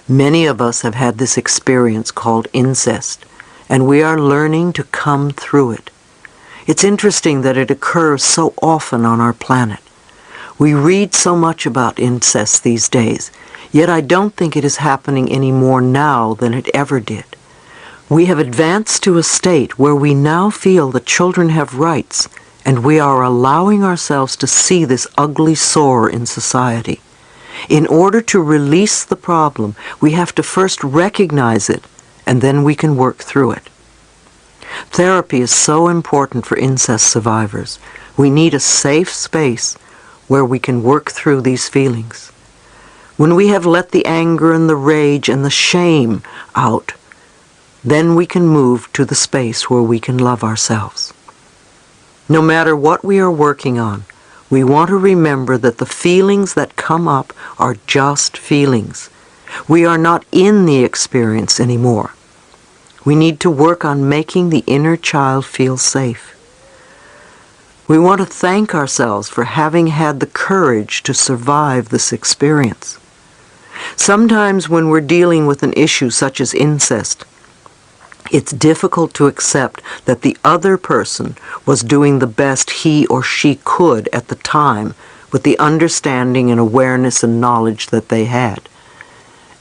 Many of us have had this experience called incest, and we are learning to come through it. It's interesting that it occurs so often on our planet. We read so much about incest these days, yet I don't think it is happening any more now than it ever did. We have advanced to a state where we now feel that children have rights, and we are allowing ourselves to see this ugly sore in society. In order to release the problem, we have to first recognize it, and then we can work through it. Therapy is so important for incest survivors. We need a safe space where we can work through these feelings. When we have let the anger and the rage and the shame out, then we can move to the space where we can love ourselves. No matter what we are working on, we want to remember that the feelings that come up are just feelings. We are not in the experience anymore. We need to work on making the inner child feel safe. We want to thank ourselves for having had the courage to survive this experience. Sometimes when we're dealing with an issue such as incest, it's difficult to accept that the other person was doing the best he or she could at the time with the understanding and awareness and knowledge that they had.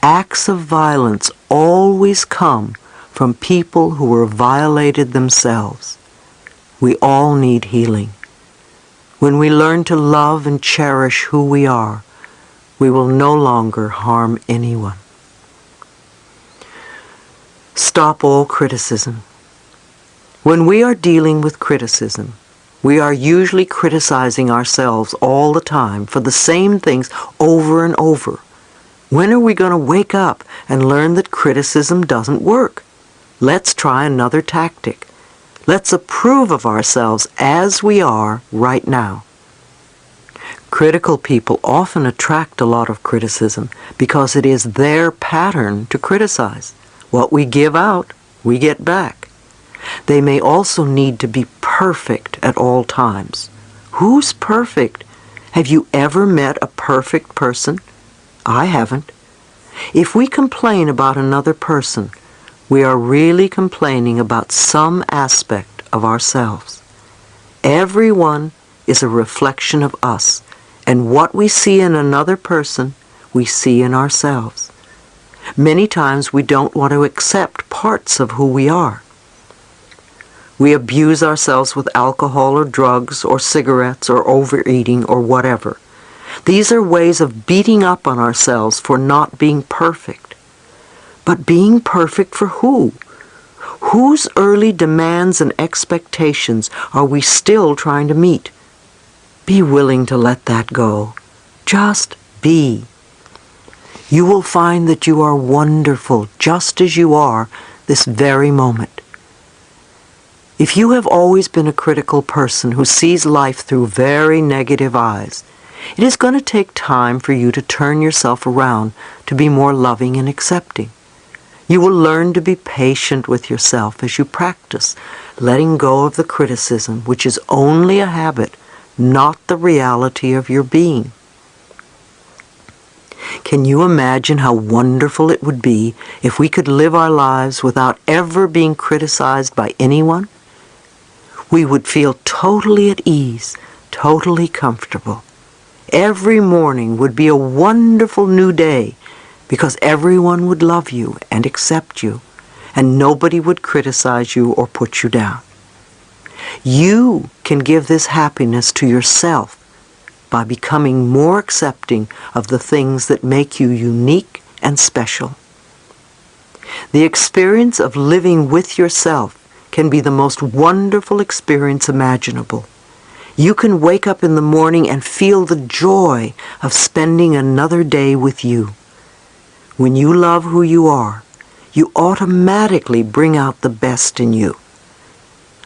Acts of violence always come from people who were violated themselves. We all need healing. When we learn to love and cherish who we are, we will no longer harm anyone. Stop all criticism. When we are dealing with criticism, we are usually criticizing ourselves all the time for the same things over and over. When are we going to wake up and learn that criticism doesn't work? Let's try another tactic. Let's approve of ourselves as we are right now. Critical people often attract a lot of criticism because it is their pattern to criticize. What we give out, we get back. They may also need to be perfect at all times. Who's perfect? Have you ever met a perfect person? I haven't. If we complain about another person, we are really complaining about some aspect of ourselves. Everyone is a reflection of us, and what we see in another person, we see in ourselves. Many times we don't want to accept parts of who we are. We abuse ourselves with alcohol or drugs or cigarettes or overeating or whatever. These are ways of beating up on ourselves for not being perfect. But being perfect for who? Whose early demands and expectations are we still trying to meet? Be willing to let that go. Just be. You will find that you are wonderful just as you are this very moment. If you have always been a critical person who sees life through very negative eyes, it is going to take time for you to turn yourself around to be more loving and accepting. You will learn to be patient with yourself as you practice letting go of the criticism, which is only a habit, not the reality of your being. Can you imagine how wonderful it would be if we could live our lives without ever being criticized by anyone? We would feel totally at ease, totally comfortable. Every morning would be a wonderful new day because everyone would love you and accept you, and nobody would criticize you or put you down. You can give this happiness to yourself by becoming more accepting of the things that make you unique and special. The experience of living with yourself can be the most wonderful experience imaginable. You can wake up in the morning and feel the joy of spending another day with you. When you love who you are, you automatically bring out the best in you.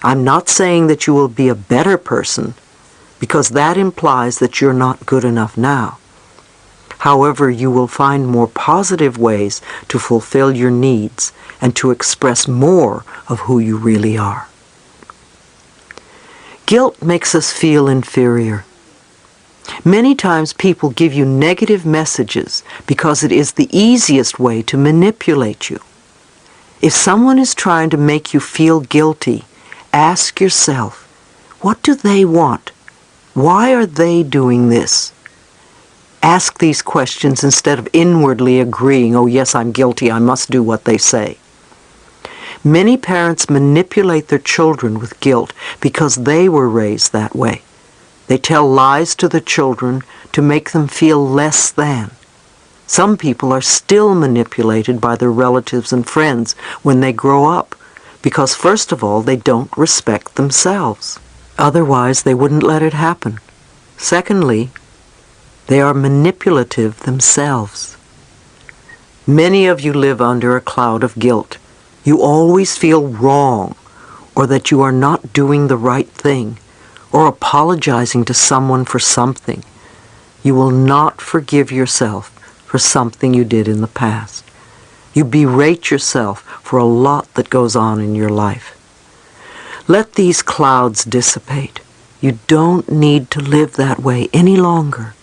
I'm not saying that you will be a better person, because that implies that you're not good enough now. However, you will find more positive ways to fulfill your needs and to express more of who you really are. Guilt makes us feel inferior. Many times people give you negative messages because it is the easiest way to manipulate you. If someone is trying to make you feel guilty, ask yourself, what do they want? Why are they doing this? Ask these questions instead of inwardly agreeing, oh yes, I'm guilty, I must do what they say. Many parents manipulate their children with guilt because they were raised that way. They tell lies to the children to make them feel less than. Some people are still manipulated by their relatives and friends when they grow up because, first of all, they don't respect themselves. Otherwise, they wouldn't let it happen. Secondly, they are manipulative themselves. Many of you live under a cloud of guilt. You always feel wrong, or that you are not doing the right thing, or apologizing to someone for something. You will not forgive yourself for something you did in the past. You berate yourself for a lot that goes on in your life. Let these clouds dissipate. You don't need to live that way any longer.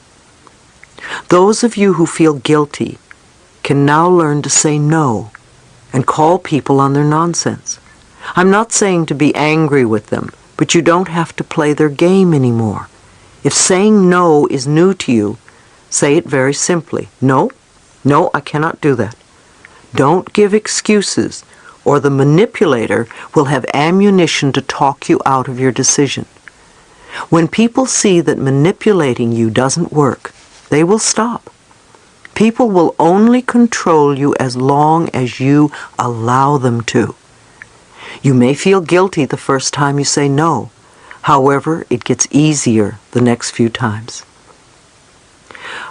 Those of you who feel guilty can now learn to say no and call people on their nonsense. I'm not saying to be angry with them, but you don't have to play their game anymore. If saying no is new to you, say it very simply. No, I cannot do that. Don't give excuses, or the manipulator will have ammunition to talk you out of your decision. When people see that manipulating you doesn't work, they will stop. People will only control you as long as you allow them to. You may feel guilty the first time you say no. However, it gets easier the next few times.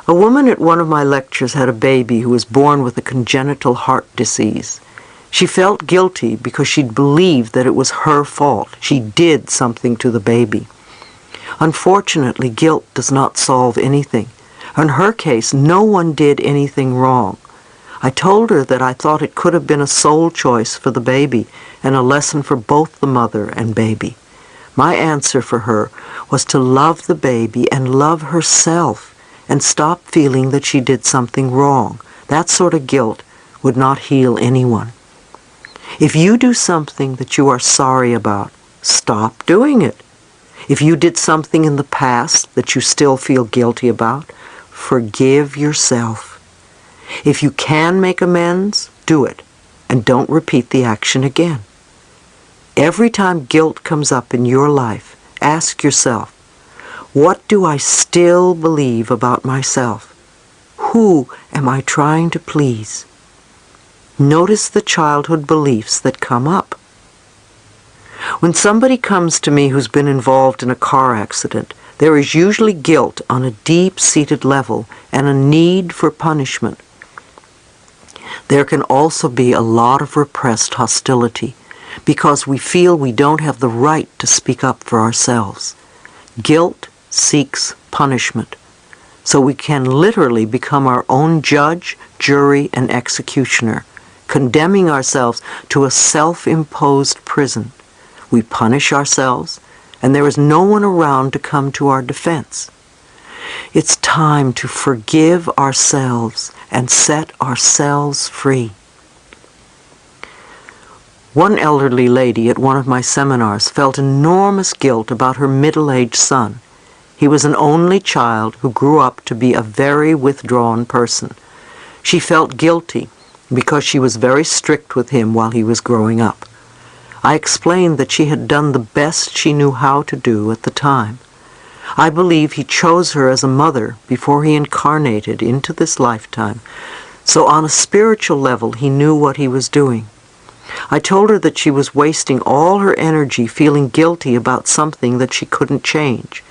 A woman at one of my lectures had a baby who was born with a congenital heart disease. She felt guilty because she believed that it was her fault. She did something to the baby. Unfortunately, guilt does not solve anything. In her case, no one did anything wrong. I told her that I thought it could have been a soul choice for the baby and a lesson for both the mother and baby. My answer for her was to love the baby and love herself and stop feeling that she did something wrong. That sort of guilt would not heal anyone. If you do something that you are sorry about, stop doing it. If you did something in the past that you still feel guilty about, forgive yourself. If you can make amends, do it, and don't repeat the action again. Every time guilt comes up in your life, ask yourself, what do I still believe about myself? Who am I trying to please? Notice the childhood beliefs that come up. When somebody comes to me who's been involved in a car accident, there is usually guilt on a deep-seated level and a need for punishment. There can also be a lot of repressed hostility because we feel we don't have the right to speak up for ourselves. Guilt seeks punishment, so we can literally become our own judge, jury, and executioner, condemning ourselves to a self-imposed prison. We punish ourselves, and there is no one around to come to our defense. It's time to forgive ourselves and set ourselves free. One elderly lady at one of my seminars felt enormous guilt about her middle-aged son. He was an only child who grew up to be a very withdrawn person. She felt guilty because she was very strict with him while he was growing up. I explained that she had done the best she knew how to do at the time. I believe he chose her as a mother before he incarnated into this lifetime, so on a spiritual level he knew what he was doing. I told her that she was wasting all her energy feeling guilty about something that she couldn't change.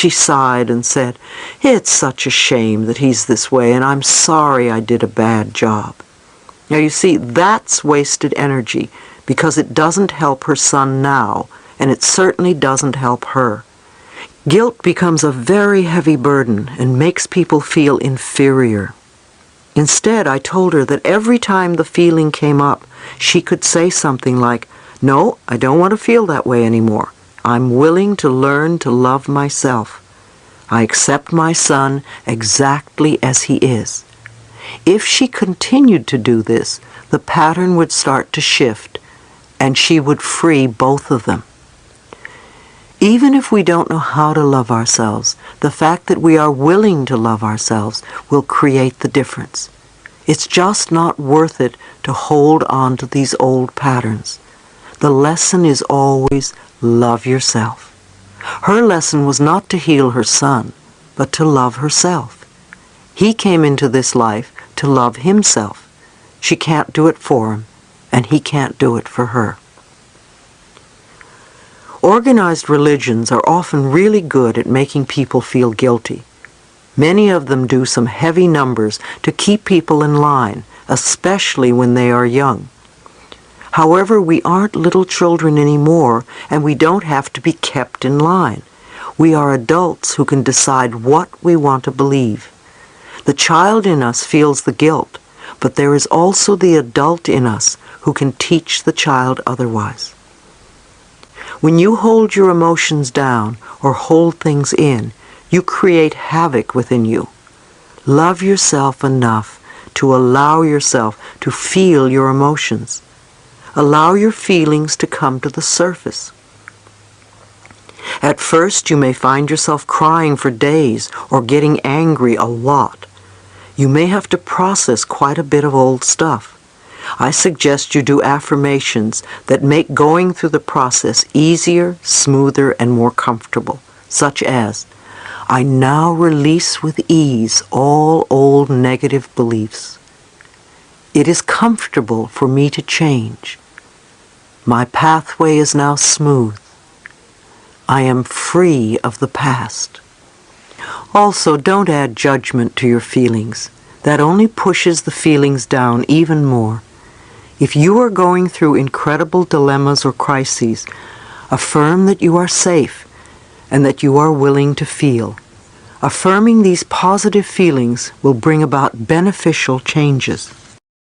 she sighed and said, "It's such a shame that he's this way, and I'm sorry I did a bad job." Now you see, that's wasted energy because it doesn't help her son now, and it certainly doesn't help her. Guilt becomes a very heavy burden and makes people feel inferior. Instead, I told her that every time the feeling came up, she could say something like, "No, I don't want to feel that way anymore. I'm willing to learn to love myself. I accept my son exactly as he is." If she continued to do this, the pattern would start to shift, and she would free both of them. Even if we don't know how to love ourselves, the fact that we are willing to love ourselves will create the difference. It's just not worth it to hold on to these old patterns. The lesson is always love yourself. Her lesson was not to heal her son, but to love herself. He came into this life to love himself. She can't do it for him, and he can't do it for her. Organized religions are often really good at making people feel guilty. Many of them do some heavy numbers to keep people in line, especially when they are young. However, we aren't little children anymore, and we don't have to be kept in line. We are adults who can decide what we want to believe. The child in us feels the guilt, but there is also the adult in us who can teach the child otherwise. When you hold your emotions down or hold things in, you create havoc within you. Love yourself enough to allow yourself to feel your emotions. Allow your feelings to come to the surface. At first, you may find yourself crying for days or getting angry a lot. You may have to process quite a bit of old stuff. I suggest you do affirmations that make going through the process easier, smoother, and more comfortable, such as, "I now release with ease all old negative beliefs. It is comfortable for me to change. My pathway is now smooth. I am free of the past." Also, don't add judgment to your feelings. That only pushes the feelings down even more. If you are going through incredible dilemmas or crises, affirm that you are safe and that you are willing to feel. Affirming these positive feelings will bring about beneficial changes.